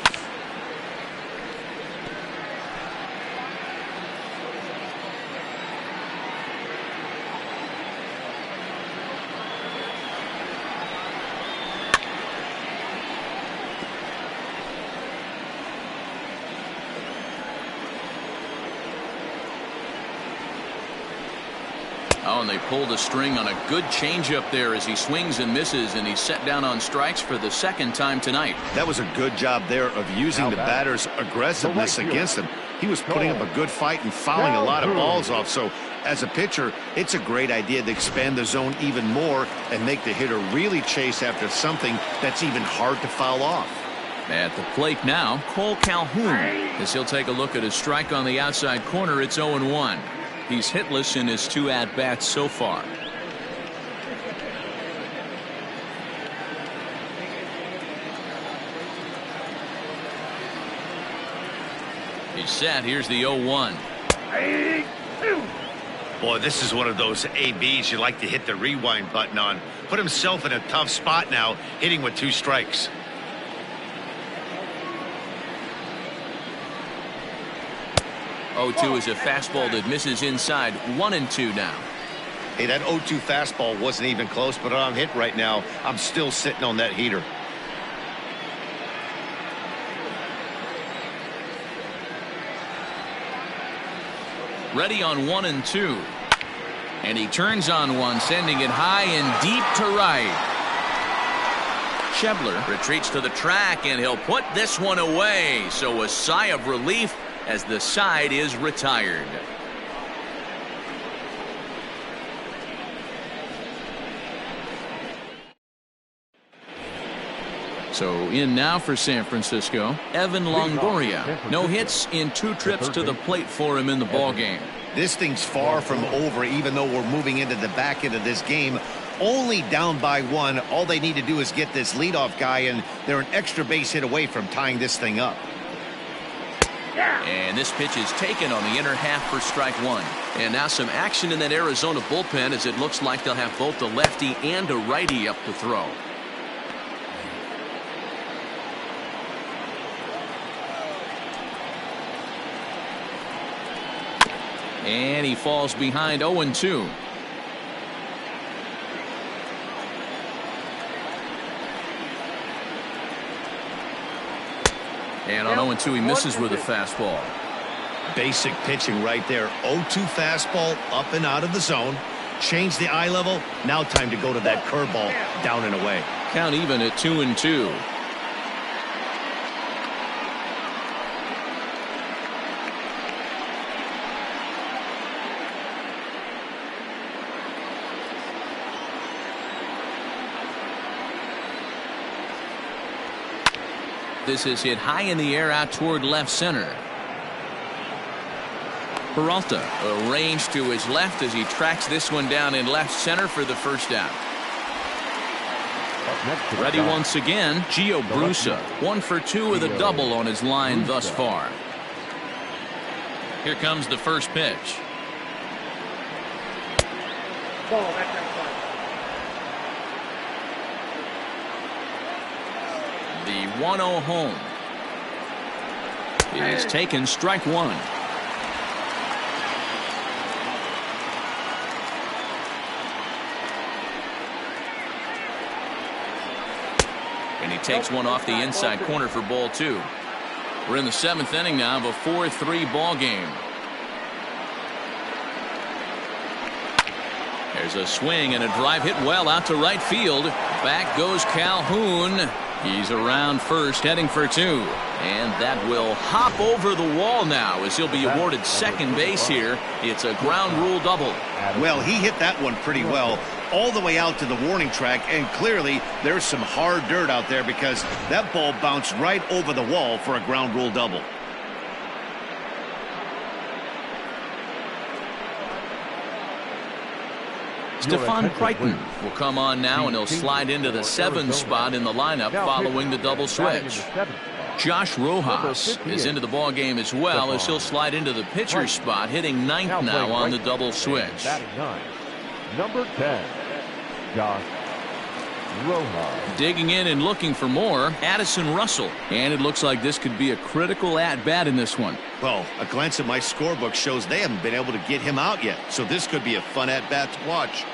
Oh, and they pulled a string on a good changeup there as he swings and misses, and he's set down on strikes for the second time tonight. That was a good job there of using the batter's aggressiveness against him. He was putting up a good fight and fouling a lot of balls off. So as a pitcher, it's a great idea to expand the zone even more and make the hitter really chase after something that's even hard to foul off. At the plate now, Cole Calhoun, as he'll take a look at a strike on the outside corner. It's 0-1. He's hitless in his 2 at-bats so far. He's set. Here's the 0-1. Boy, this is one of those ABs you like to hit the rewind button on. Put himself in a tough spot now, hitting with 2 strikes. Oh-2 is a fastball that misses inside. 1-2 now. Hey, that 0-2 fastball wasn't even close, but I'm hit right now. I'm still sitting on that heater. Ready on 1-2. And he turns on one, sending it high and deep to right. Schebler retreats to the track, and he'll put this one away. So a sigh of relief as the side is retired. So in now for San Francisco, Evan Longoria. No hits in 2 trips to the plate for him in the ballgame. This thing's far from over, even though we're moving into the back end of this game. Only down by 1. All they need to do is get this leadoff guy, and they're an extra base hit away from tying this thing up. And this pitch is taken on the inner half for strike 1. And now some action in that Arizona bullpen, as it looks like they'll have both a lefty and a righty up to throw. And he falls behind 0-2. And on 0-2, he misses with a fastball. Basic pitching right there. 0-2 fastball up and out of the zone. Change the eye level. Now time to go to that curveball down and away. Count even at 2-2. This is hit high in the air out toward left center. Peralta arranged to his left as he tracks this one down in left center for the first out. Ready once again, Gio Brusa. 1 for 2 with a double on his line thus far. Here comes the first pitch. Ball, that's right. The 1-0 home is taken, strike 1. And he takes one off the inside corner for ball 2. We're in the 7th inning now of a 4-3 ball game. There's a swing and a drive hit well out to right field. Back goes Calhoun. He's around first, heading for 2. And that will hop over the wall now as he'll be awarded second base here. It's a ground rule double. Well, he hit that one pretty well all the way out to the warning track, and clearly there's some hard dirt out there because that ball bounced right over the wall for a ground rule double. Stephon Crichton will come on now, and he'll slide into the 7th spot in the lineup following the double switch. Josh Rojas is into the ball game as well, as he'll slide into the pitcher's spot, hitting 9th now on the double switch. Number 10, Josh Rojas. Digging in and looking for more, Addison Russell. And it looks like this could be a critical at-bat in this one. Well, a glance at my scorebook shows they haven't been able to get him out yet, so this could be a fun at-bat to watch.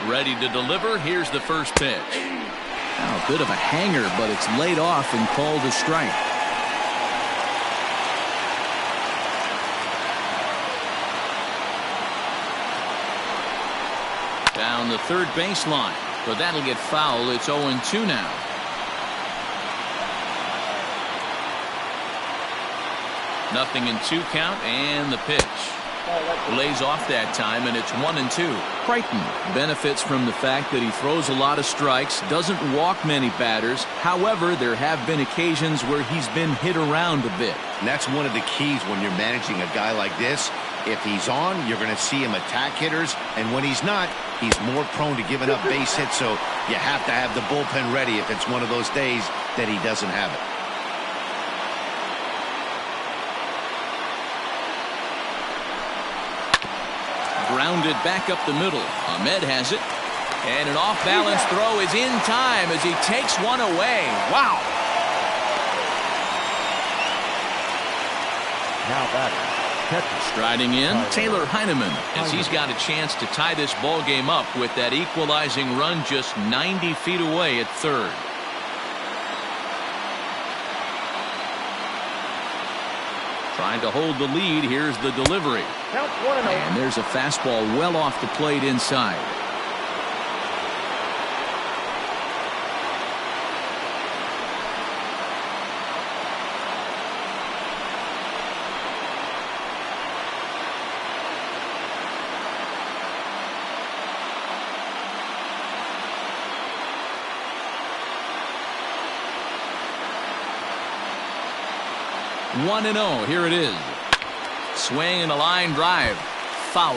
Ready to deliver. Here's the first pitch. Now a bit of a hanger, but it's laid off and called a strike. Down the third baseline, but that'll get foul. It's 0-2 now. Nothing in 2 count, and the pitch. Lays off that time, and it's 1-2. Crichton benefits from the fact that he throws a lot of strikes, doesn't walk many batters. However, there have been occasions where he's been hit around a bit. And that's one of the keys when you're managing a guy like this. If he's on, you're going to see him attack hitters, and when he's not, he's more prone to giving up base hits, so you have to have the bullpen ready if it's one of those days that he doesn't have it. Grounded back up the middle. Ahmed has it. And an off-balance throw is in time as he takes one away. Wow. Now batting. Catcher. Striding in, Taylor Heineman, as he's got a chance to tie this ball game up with that equalizing run just 90 feet away at third. Trying to hold the lead. Here's the delivery. And there's a fastball well off the plate inside. One and 0. Here it is. Swing and a line drive. Foul.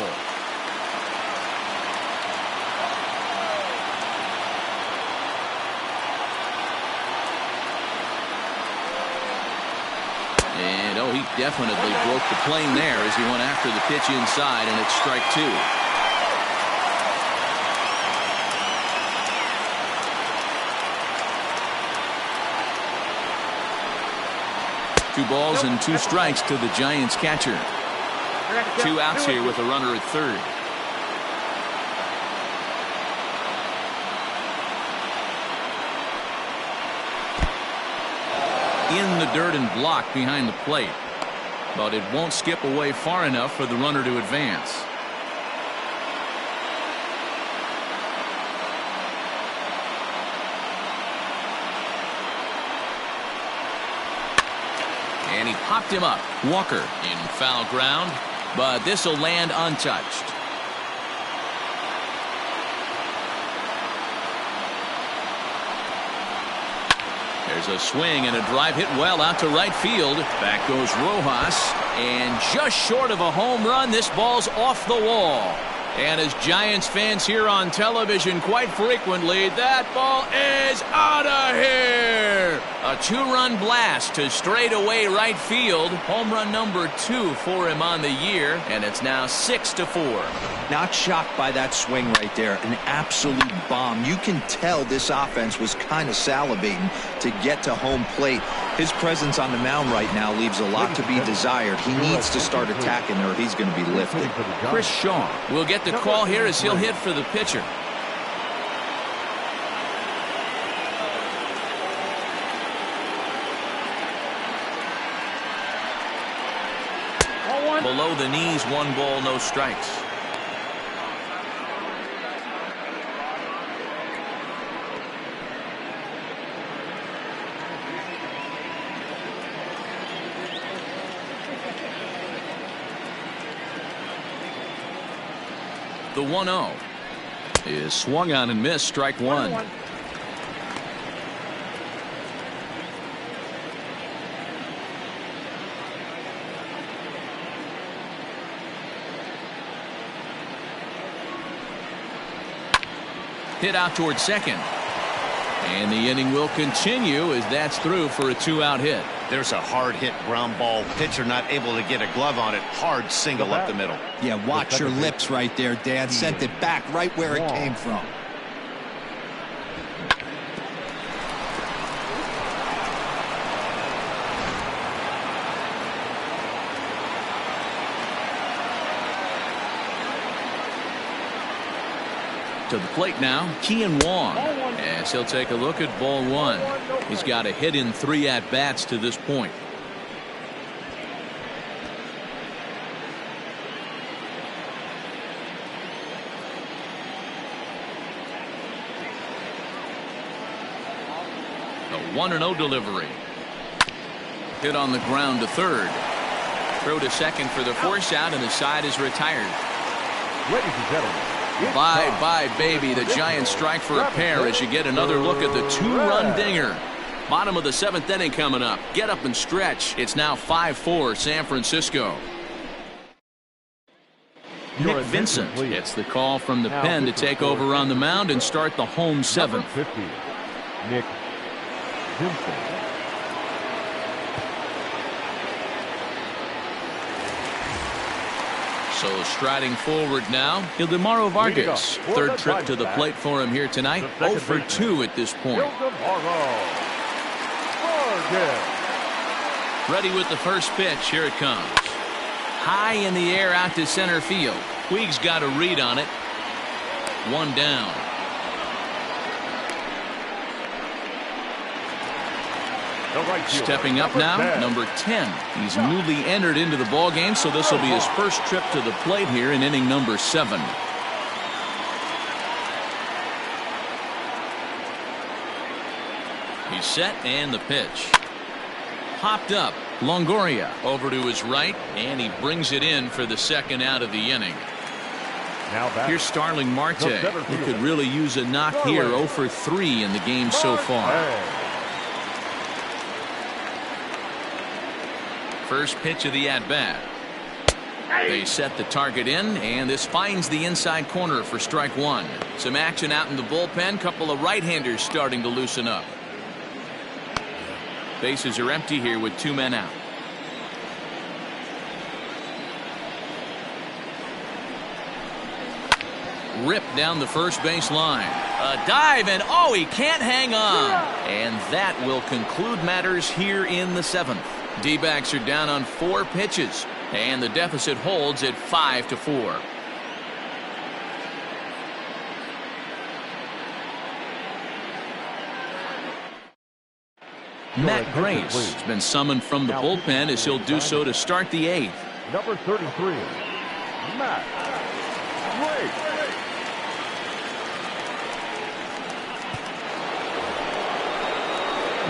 And he definitely broke the plane there as he went after the pitch inside, and it's strike 2. 2 balls and 2 strikes to the Giants catcher. 2 outs here with a runner at third. In the dirt and blocked behind the plate, but it won't skip away far enough for the runner to advance. And he popped him up. Walker in foul ground, but this will land untouched. There's a swing and a drive hit well out to right field. Back goes Rojas, and just short of a home run, this ball's off the wall. And as Giants fans hear on television quite frequently, that ball is out of here. A 2-run blast to straightaway right field. Home run number 2 for him on the year, and it's now 6-4. Not shocked by that swing right there. An absolute bomb. You can tell this offense was kind of salivating to get to home plate. His presence on the mound right now leaves a lot to be desired. He needs to start attacking or he's going to be lifted. Chris Shaw will get the call here as he'll hit for the pitcher. Below the knees, 1 ball, no strikes. The 1-0 is swung on and missed. Strike 1. Hit out towards second. And the inning will continue as that's through for a 2-out hit. There's a hard hit ground ball. Pitcher not able to get a glove on it. Hard single up the middle. Yeah, watch your lips right there, Dan. Sent it back right where it came from. To the plate now, Kean Wong. As he'll take a look at ball one. He's got a hit in 3 at-bats to this point. A 1-0 delivery. Hit on the ground to third. Throw to second for the force out, and the side is retired. Ladies and gentlemen. Bye, baby. The Giants strike for a pair as you get another look at the 2-run dinger. Bottom of the 7th inning coming up. Get up and stretch. It's now 5-4 San Francisco. Nick Vincent gets the call from the pen to take over on the mound and start the home 7th. 50, Nick Vincent. So striding forward now, Ildemaro Vargas. Third trip to the plate for him here tonight. 0 for 2 at this point. Ready with the first pitch. Here it comes. High in the air out to center field. Puig's got a read on it. 1 down. Stepping up now, number 10. He's newly entered into the ballgame, so this will be his first trip to the plate here in inning number 7. He's set, and the pitch. Popped up. Longoria over to his right, and he brings it in for the 2nd out of the inning. Here's Starling Marte. He could really use a knock here. 0 for 3 in the game so far. First pitch of the at-bat. They set the target in, and this finds the inside corner for strike 1. Some action out in the bullpen. Couple of right-handers starting to loosen up. Bases are empty here with 2 men out. Ripped down the first base line. A dive, and oh, he can't hang on. And that will conclude matters here in the 7th. D-backs are down on 4 pitches, and the deficit holds at 5-4. Matt Grace has been summoned from the bullpen as he'll do so to start the 8th. Number 33, Matt Grace.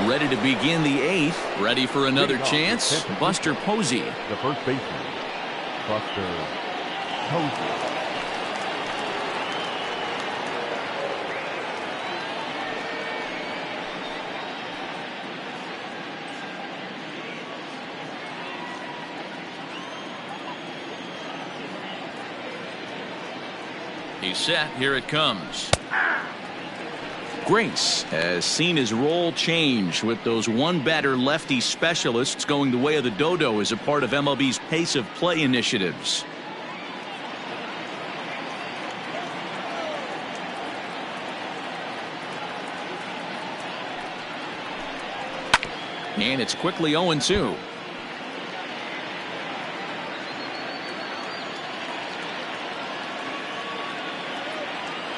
Ready to begin the 8th. Ready for another chance. Buster Posey. The first baseman, Buster Posey. He's set. Here it comes. Grace has seen his role change with those one-batter lefty specialists going the way of the dodo as a part of MLB's pace of play initiatives. And it's quickly 0-2.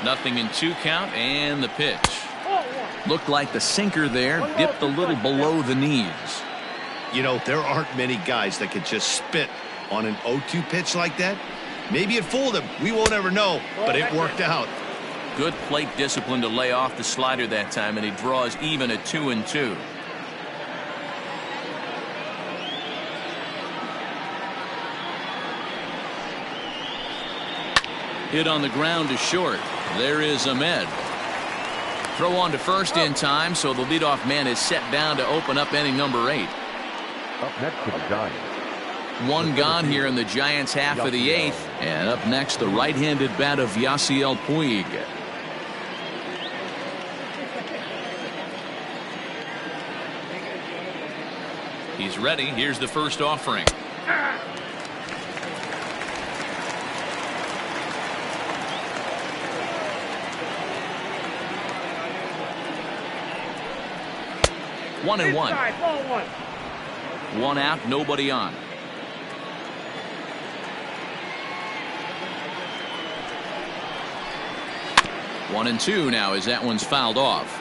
Nothing in 2 count, and the pitch. Looked like the sinker there dipped a little below the knees. You know, there aren't many guys that could just spit on an 0-2 pitch like that. Maybe it fooled him. We won't ever know, but it worked out. Good plate discipline to lay off the slider that time, and he draws even at 2-2. Hit on the ground to short. There is Ahmed. Throw on to first in time, so the leadoff man is set down to open up inning number 8. Up next to the Giants. 1 gone here in the Giants' half of the 8th. And up next, the right-handed bat of Yasiel Puig. He's ready. Here's the first offering. One and one. 1 out, nobody on. 1-2 now as that one's fouled off.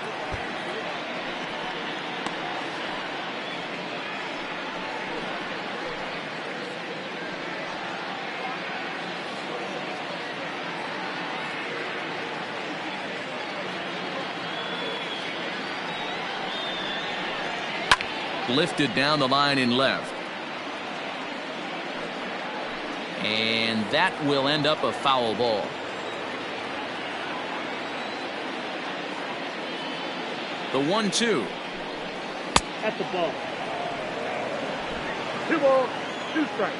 Lifted down the line in left. And that will end up a foul ball. The 1-2. At the ball. 2 balls, 2 strikes.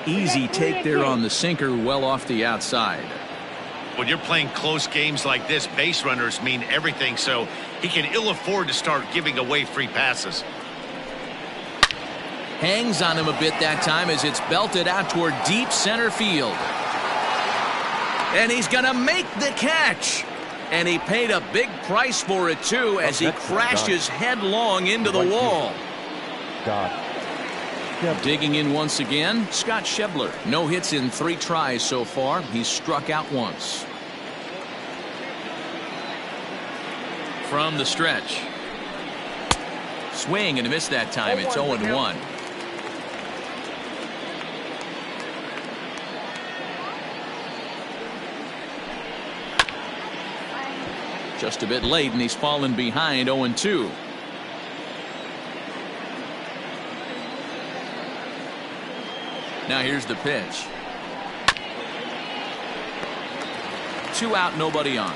Easy take there on the sinker, well off the outside. When you're playing close games like this, base runners mean everything, so he can ill afford to start giving away free passes. Hangs on him a bit that time as it's belted out toward deep center field. And he's going to make the catch. And he paid a big price for it, too, as he crashes headlong into the wall. Digging in once again, Scott Schebler. No hits in 3 tries so far. He's struck out once. From the stretch. Swing and a miss that time. It's 0-1. Just a bit late, and he's fallen behind 0-2. Now here's the pitch. 2 out, nobody on.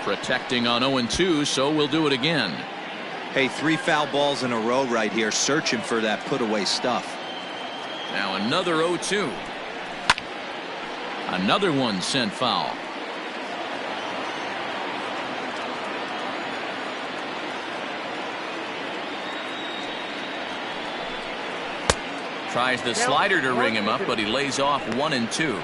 Protecting on 0-2, so we'll do it again. Hey, 3 foul balls in a row right here, searching for that put-away stuff. Now another 0-2. Another one sent foul. Tries the slider to ring him up, but he lays off 1-2.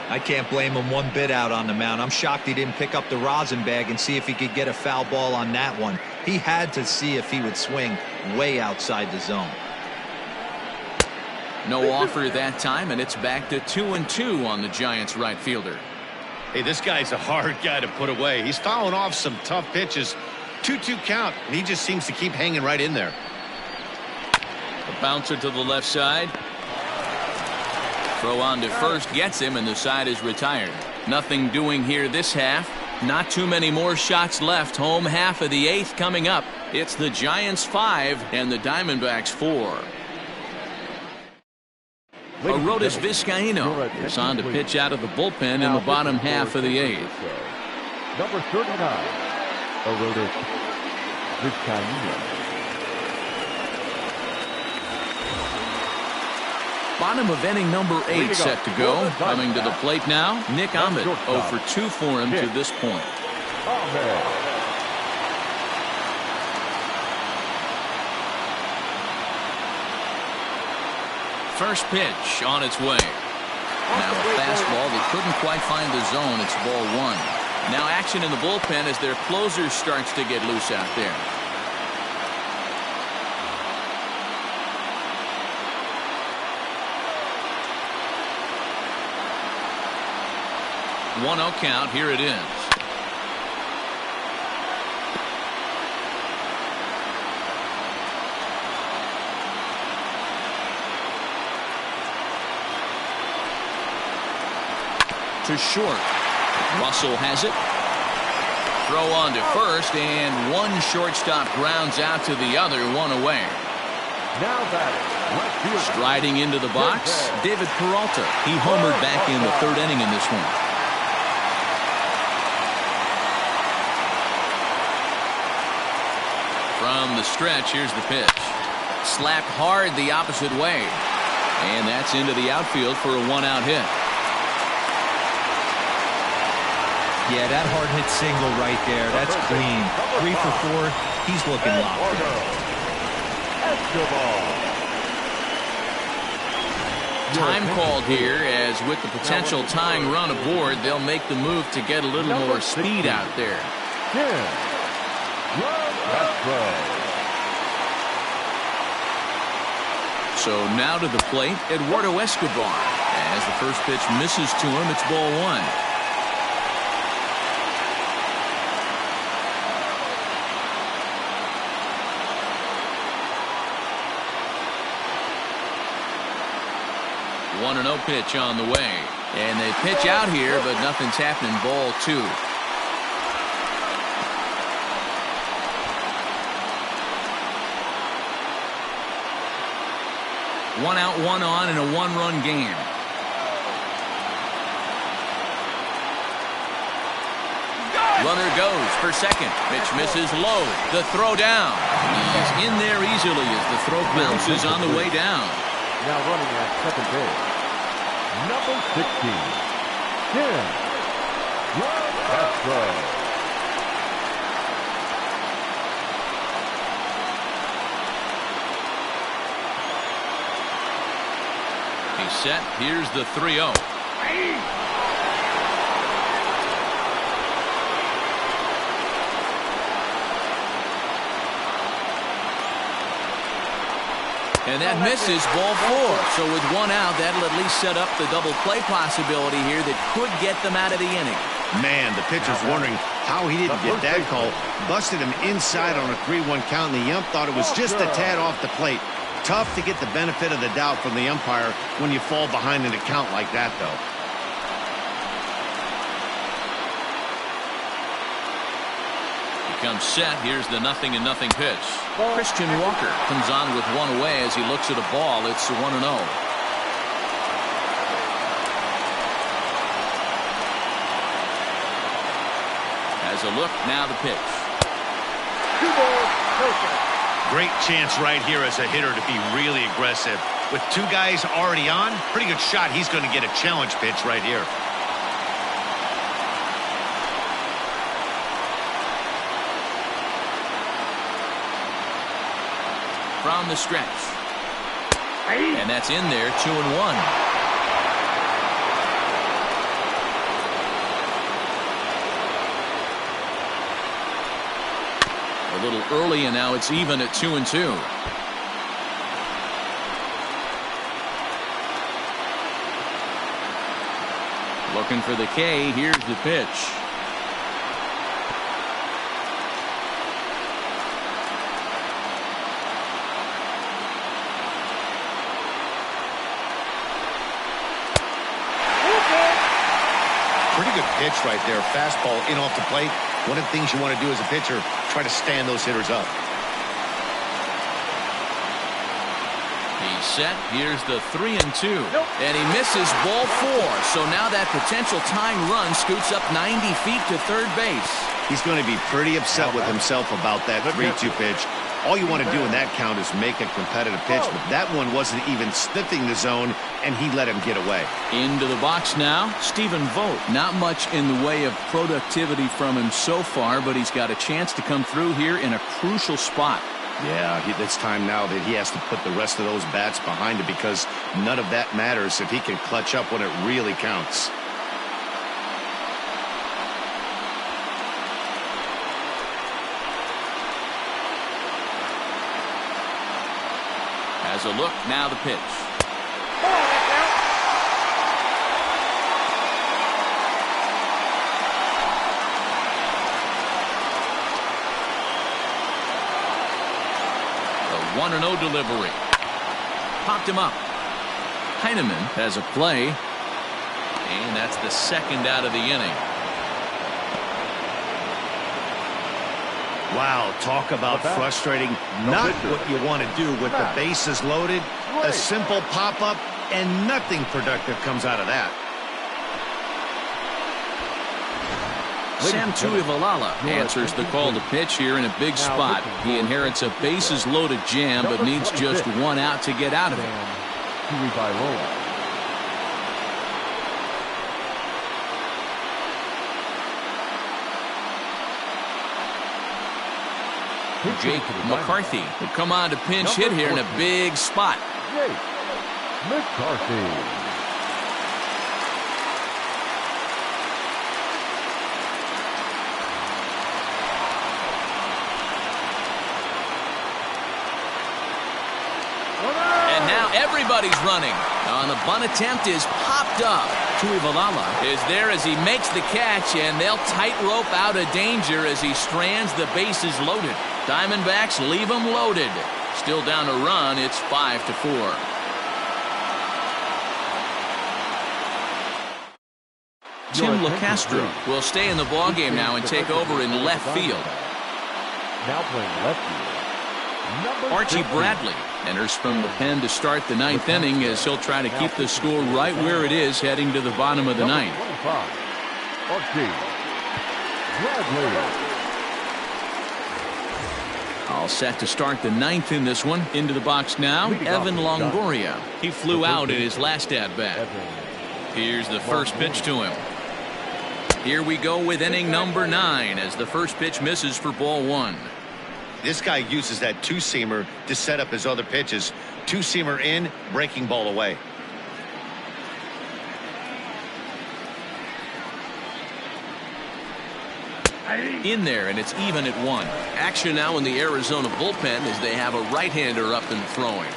I can't blame him one bit out on the mound. I'm shocked he didn't pick up the rosin bag and see if he could get a foul ball on that one. He had to see if he would swing way outside the zone. No offer that time, and it's back to 2-2 on the Giants right fielder. Hey, this guy's a hard guy to put away. He's fouling off some tough pitches. 2-2 count, and he just seems to keep hanging right in there. A bouncer to the left side. Throw on to first gets him, and the side is retired. Nothing doing here this half. Not too many more shots left. Home half of the 8th coming up. It's the Giants 5 and the Diamondbacks 4. Arodys Vizcaíno is on to pitch out of the bullpen in the bottom half of the 8th. Number 39, Arodys Vizcaíno. Bottom of inning number 8 set to go. Coming to the plate now, Nick Ahmed. 0 for 2 for him to this point. First pitch on its way. Now a fastball that couldn't quite find the zone. It's ball 1. Now action in the bullpen as their closer starts to get loose out there. One 0 count. Here it is. To short. Russell has it. Throw on to first, and one shortstop grounds out to the other, 1 away. Now batting, striding into the box, David Peralta. He homered back in the 3rd inning in this one. From the stretch, here's the pitch. Slapped hard the opposite way. And that's into the outfield for a 1-out hit. Yeah, that hard hit single right there. That's clean. 3 for 4. He's looking locked in. Time called here, as with the potential tying run aboard, they'll make the move to get a little more speed out there. Yeah. So now to the plate, Eduardo Escobar. As the first pitch misses to him, it's ball one. One 1-0 pitch on the way. And they pitch out here, but nothing's happening. Ball two. One out, one on in a one-run game. Runner goes for second. Pitch misses low. The throw down. He's in there easily as the throw bounces on the way down. Now running at second base, number 16, Jim Castro. He's set. Here's the 3-0. And that misses, ball four. So with one out, that'll at least set up the double play possibility here that could get them out of the inning. Man, the pitcher's wondering how he didn't get that call. Busted him inside on a 3-1 count, and the ump thought it was just a tad off the plate. Tough to get the benefit of the doubt from the umpire when you fall behind in a count like that, though. Comes set. Here's the 0-0 pitch. Christian Walker comes on with one away as he looks at a ball. It's 1-0. Has a look. Now the pitch. 2 balls, no strikes. Great chance right here as a hitter to be really aggressive. With two guys already on, pretty good shot. He's going to get a challenge pitch right here. From the stretch. And that's in there, 2-1. A little early, and now it's even at 2-2. Looking for the K. Here's the pitch. Pretty good pitch right there. Fastball in off the plate. One of the things you want to do as a pitcher, try to stand those hitters up. He's set. Here's the 3-2. And he misses, ball four. So now that potential tying run scoots up 90 feet to third base. He's going to be pretty upset with himself about that 3-2 pitch. All you want to do in that count is make a competitive pitch, but that one wasn't even sniffing the zone, and he let him get away. Into the box now, Stephen Vogt. Not much in the way of productivity from him so far, but he's got a chance to come through here in a crucial spot. Yeah, it's time now that he has to put the rest of those bats behind him because none of that matters if he can clutch up when it really counts. Has a look, now the pitch. The 1-0 delivery. Popped him up. Heineman has a play. And that's the second out of the inning. Wow, talk about frustrating. Not what you want to do with the bases loaded. A simple pop-up, and nothing productive comes out of that. Sam Tuivalala answers the call to pitch here in a big spot. He inherits a bases-loaded jam, but needs just one out to get out of it. Jake McCarthy will come on to pinch hit here in a big spot. Jake McCarthy. Everybody's running. On the bunt attempt is popped up. Tuivalala Is there as he makes the catch, and they'll tightrope out of danger as he strands the bases loaded. Diamondbacks leave him loaded. Still down a run. It's 5-4. Tim LeCastro will stay in the ballgame now and take over in left field. Now playing left field. Archie 15. Bradley enters from the pen to start the ninth inning as he'll try to keep the score right where it is heading to the bottom of the ninth. 25. Archie Bradley. All set to start the ninth in this one. Into the box now, Evan Longoria. He flew out in his last at-bat. Here's the first pitch to him. Here we go with inning number 9 as the first pitch misses for ball 1. This guy uses that two-seamer to set up his other pitches. Two-seamer in, breaking ball away. In there, and it's even at 1. Action now in the Arizona bullpen as they have a right-hander up and throwing.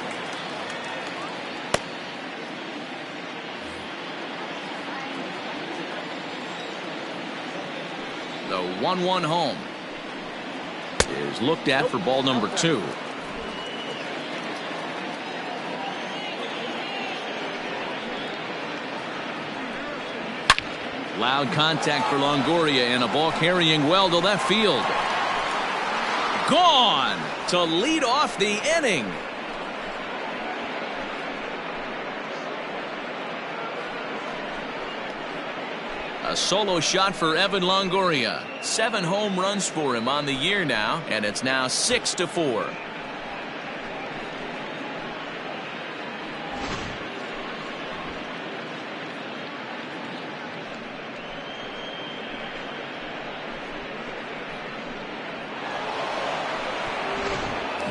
The 1-1 home is looked at for ball number 2. Loud contact for Longoria and a ball carrying well to left field. Gone to lead off the inning. A solo shot for Evan Longoria. 7 home runs for him on the year now, and it's now 6-4.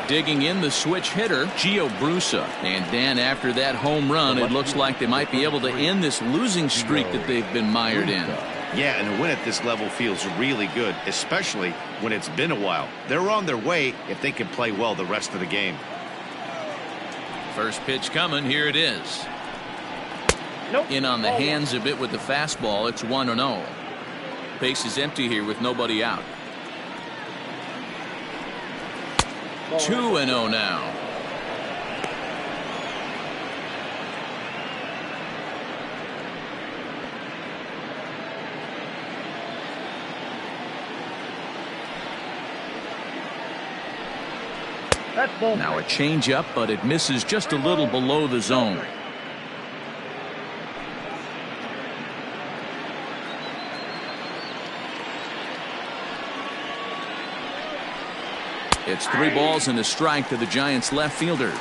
Digging in the switch hitter, Gio Brusa. And Dan, after that home run, it looks like they might be able to end this losing streak that they've been mired in. Yeah, and a win at this level feels really good, especially when it's been a while. They're on their way if they can play well the rest of the game. First pitch coming. Here it is. In on the hands a bit with the fastball. It's 1-0. Base is empty here with nobody out. 2-0 now. Now a changeup, but it misses just a little below the zone. It's 3 balls and a strike to the Giants left fielder.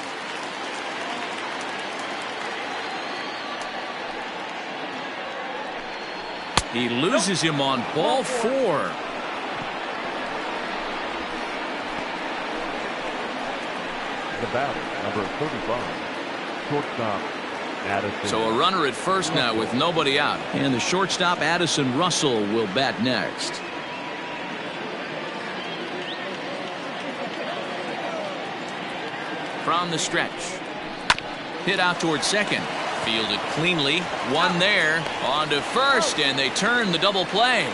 He loses him on ball 4. The batter, number 35, shortstop Addison. So a runner at first now with nobody out. And the shortstop Addison Russell will bat next. From the stretch. Hit out towards second. Fielded cleanly. One there. On to first, and they turn the double play.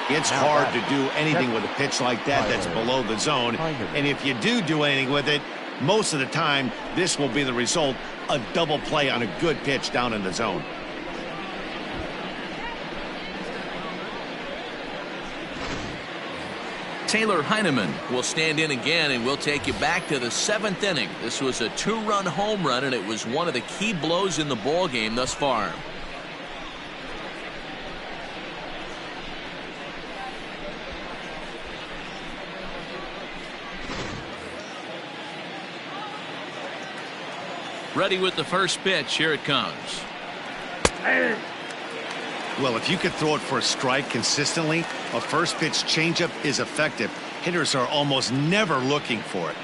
It's hard to do anything with a pitch like that that's below the zone. And if you do anything with it, most of the time, this will be the result. A double play on a good pitch down in the zone. Taylor Heineman will stand in again, and we'll take you back to the 7th inning. This was a 2-run home run, and it was one of the key blows in the ball game thus far. Ready with the first pitch. Here it comes. Well, if you could throw it for a strike consistently, a first pitch changeup is effective. Hitters are almost never looking for it.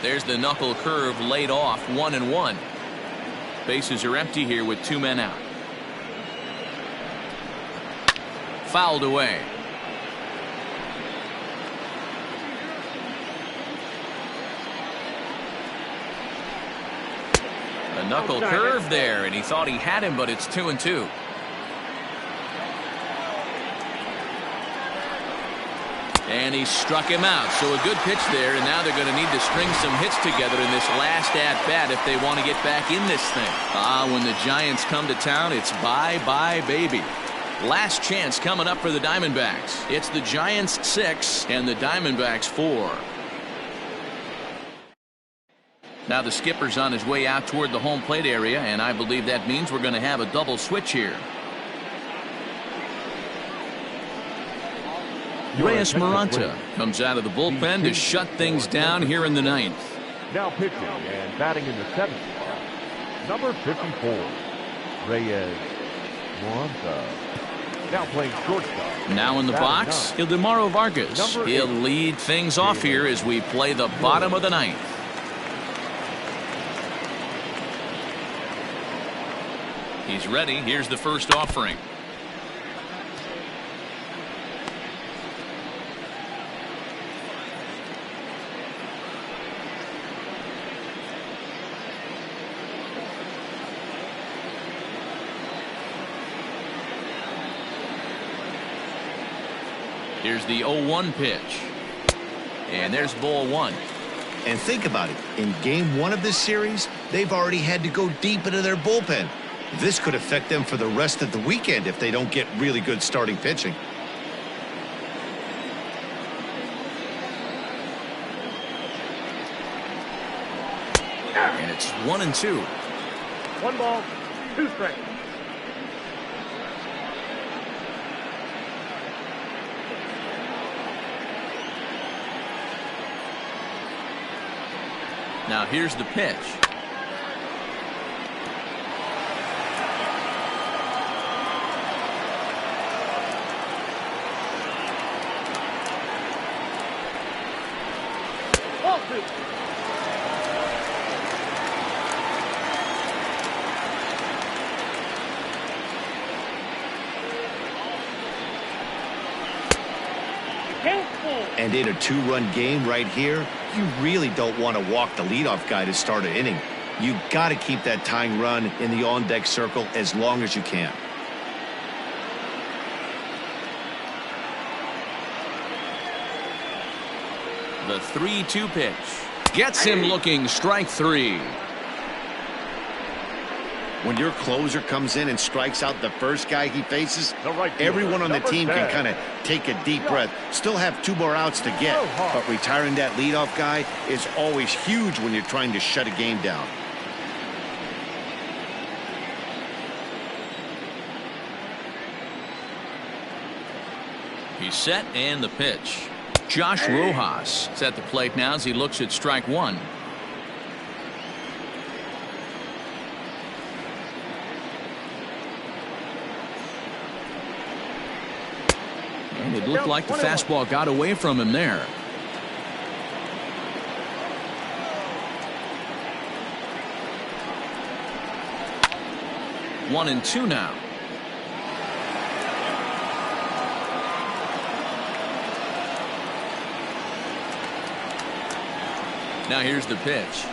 There's the knuckle curve laid off. 1-1. Bases are empty here with 2 men out. Fouled away. A knuckle curve there, and he thought he had him, but it's 2-2. And he struck him out. So a good pitch there, and now they're going to need to string some hits together in this last at-bat if they want to get back in this thing. When the Giants come to town, it's bye-bye, baby. Last chance coming up for the Diamondbacks. It's the Giants 6 and the Diamondbacks 4. Now the skipper's on his way out toward the home plate area, and I believe that means we're going to have a double switch here. Reyes Maranta comes out of the bullpen to shut things down here in the ninth. Now pitching and batting in the seventh spot, number 54, Reyes Maranta. Now playing shortstop. Now in the box, Ildemaro Vargas. He'll lead things off here as we play the bottom of the ninth. He's ready. Here's the first offering. Here's the 0-1 pitch. And there's ball one. And think about it. In game one of this series, they've already had to go deep into their bullpen. This could affect them for the rest of the weekend if they don't get really good starting pitching. And it's 1-2. 1 ball, 2 strikes. Now here's the pitch. Ball 2. And in a 2-run game right here, you really don't want to walk the leadoff guy to start an inning. You got to keep that tying run in the on-deck circle as long as you can. The 3-2 pitch. Gets him looking. Strike 3. When your closer comes in and strikes out the first guy he faces, everyone on the team can kind of take a deep breath. Still have 2 more outs to get, but retiring that leadoff guy is always huge when you're trying to shut a game down. He's set, and the pitch. Josh Rojas is at the plate now as he looks at strike 1. And it looked like the fastball got away from him there. One and two now. Now here's the pitch.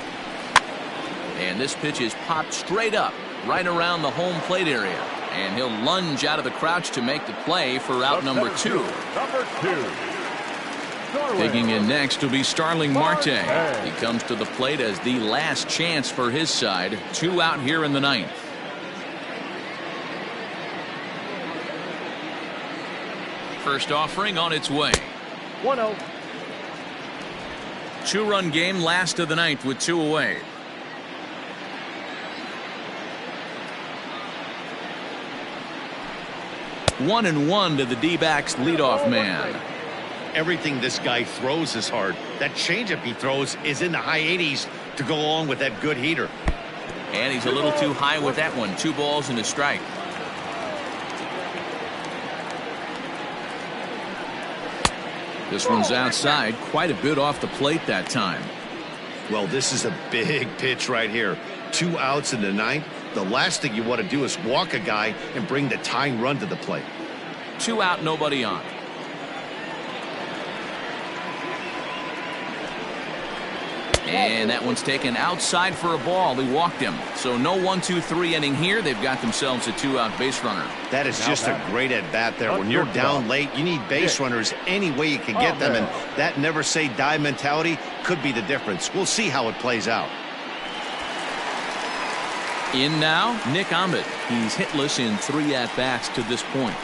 And this pitch is popped straight up right around the home plate area. And he'll lunge out of the crouch to make the play for out number 2. Number 2. Digging in next will be Starling Marte. He comes to the plate as the last chance for his side. 2 out here in the ninth. First offering on its way. 1-0. 2-run game, last of the ninth with 2 away. One and one to the D-backs leadoff man. Everything this guy throws is hard. That changeup he throws is in the high 80s to go along with that good heater. And he's a little too high with that one. 2 balls and a strike. This one's outside, quite a bit off the plate that time. Well, this is a big pitch right here. 2 outs in the ninth. The last thing you want to do is walk a guy and bring the tying run to the plate. 2 out, nobody on. And that one's taken outside for a ball. He walked him. So no 1-2-3 inning here. They've got themselves a 2-out base runner. That is just a great at-bat there. When you're down late, you need base runners any way you can get them. And that never say die mentality could be the difference. We'll see how it plays out. In now, Nick Ahmed. He's hitless in 3 at-bats to this point.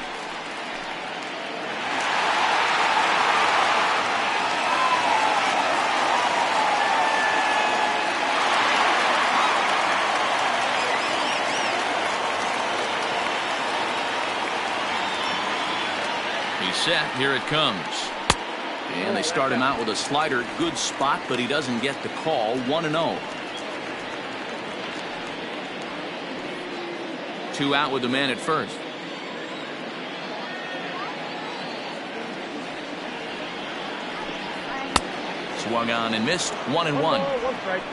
He's set. Here it comes. And they start him out with a slider. Good spot, but he doesn't get the call. 1-0. 2 out with the man at first. Swung on and missed. 1-1.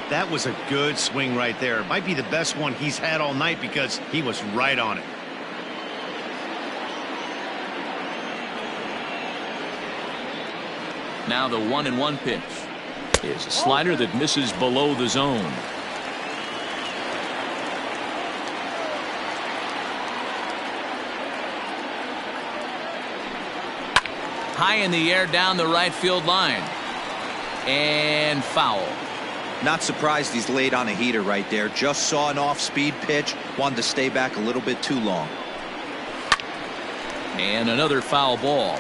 That was a good swing right there. Might be the best one he's had all night because he was right on it. Now the 1-1 pitch is a slider that misses below the zone. High in the air down the right field line. And foul. Not surprised he's laid on a heater right there. Just saw an off-speed pitch. Wanted to stay back a little bit too long. And another foul ball.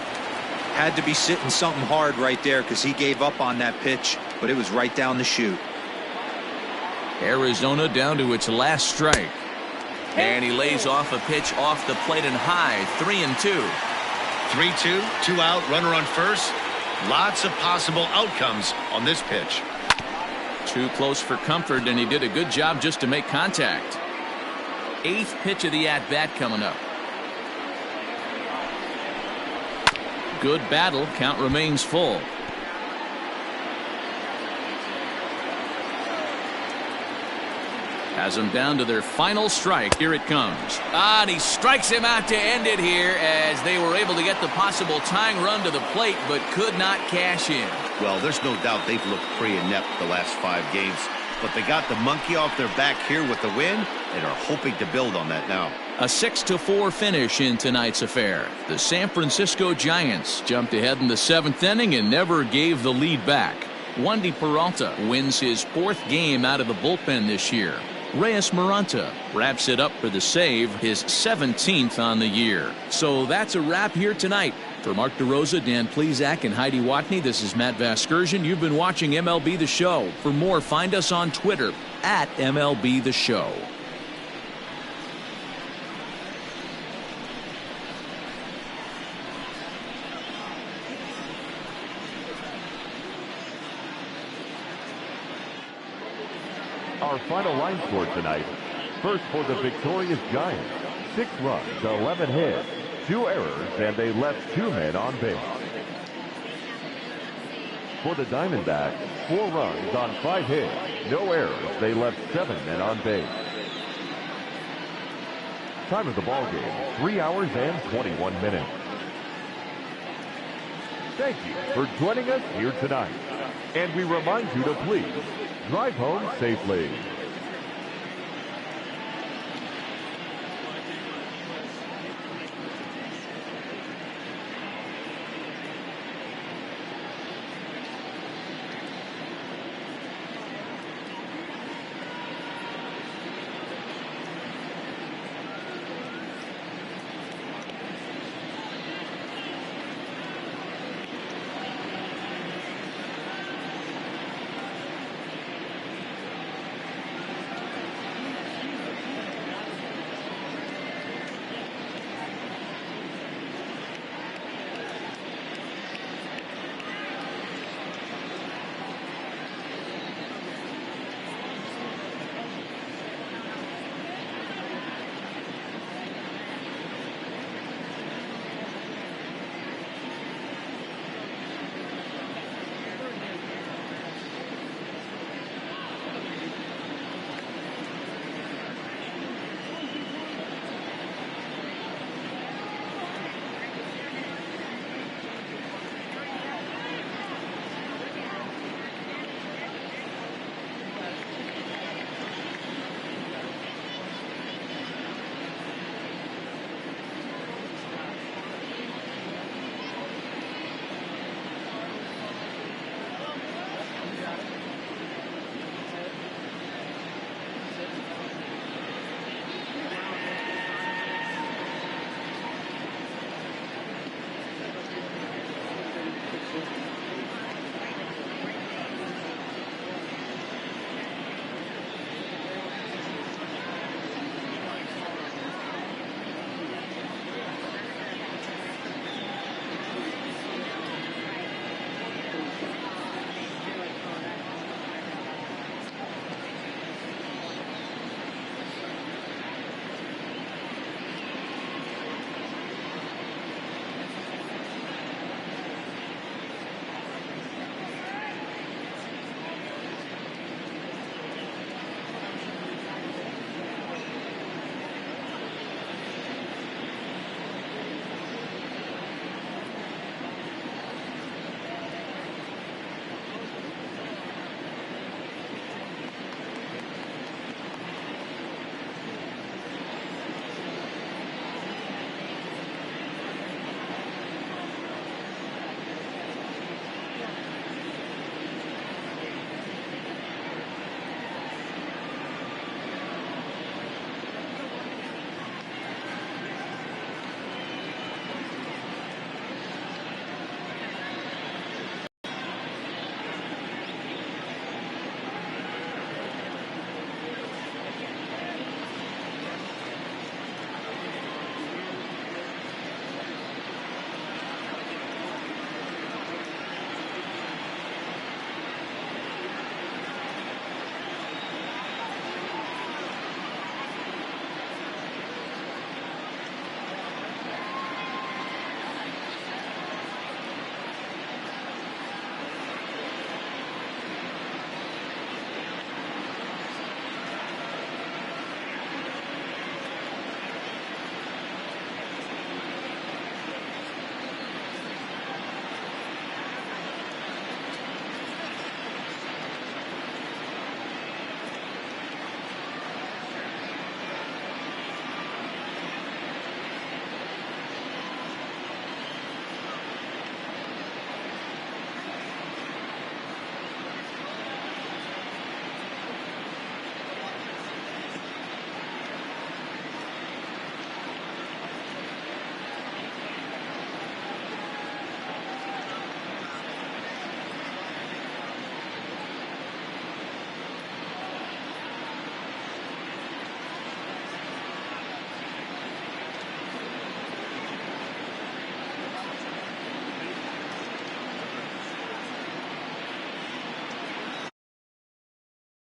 Had to be sitting something hard right there because he gave up on that pitch, but it was right down the chute. Arizona down to its last strike. And he lays off a pitch off the plate and high. 3-2. 3-2, 2 out, runner on first. Lots of possible outcomes on this pitch. Too close for comfort, and he did a good job just to make contact. 8th pitch of the at-bat coming up. Good battle. Count remains full. Has them down to their final strike. Here it comes. And he strikes him out to end it here as they were able to get the possible tying run to the plate but could not cash in. Well, there's no doubt they've looked pretty inept the last 5 games. But they got the monkey off their back here with the win and are hoping to build on that now. A 6-4 finish in tonight's affair. The San Francisco Giants jumped ahead in the 7th inning and never gave the lead back. Wandy Peralta wins his 4th game out of the bullpen this year. Reyes Maranta wraps it up for the save, his 17th on the year. So that's a wrap here tonight. For Mark DeRosa, Dan Plesac, and Heidi Watney, this is Matt Vasgersian. You've been watching MLB The Show. For more, find us on Twitter at MLB The Show. Our final line score tonight. First for the victorious Giants, 6 runs, 11 hits, 2 errors, and they left 2 men on base. For the Diamondbacks, 4 runs on 5 hits, no errors, they left 7 men on base. Time of the ball game, 3 hours and 21 minutes. Thank you for joining us here tonight. And we remind you to please drive home safely.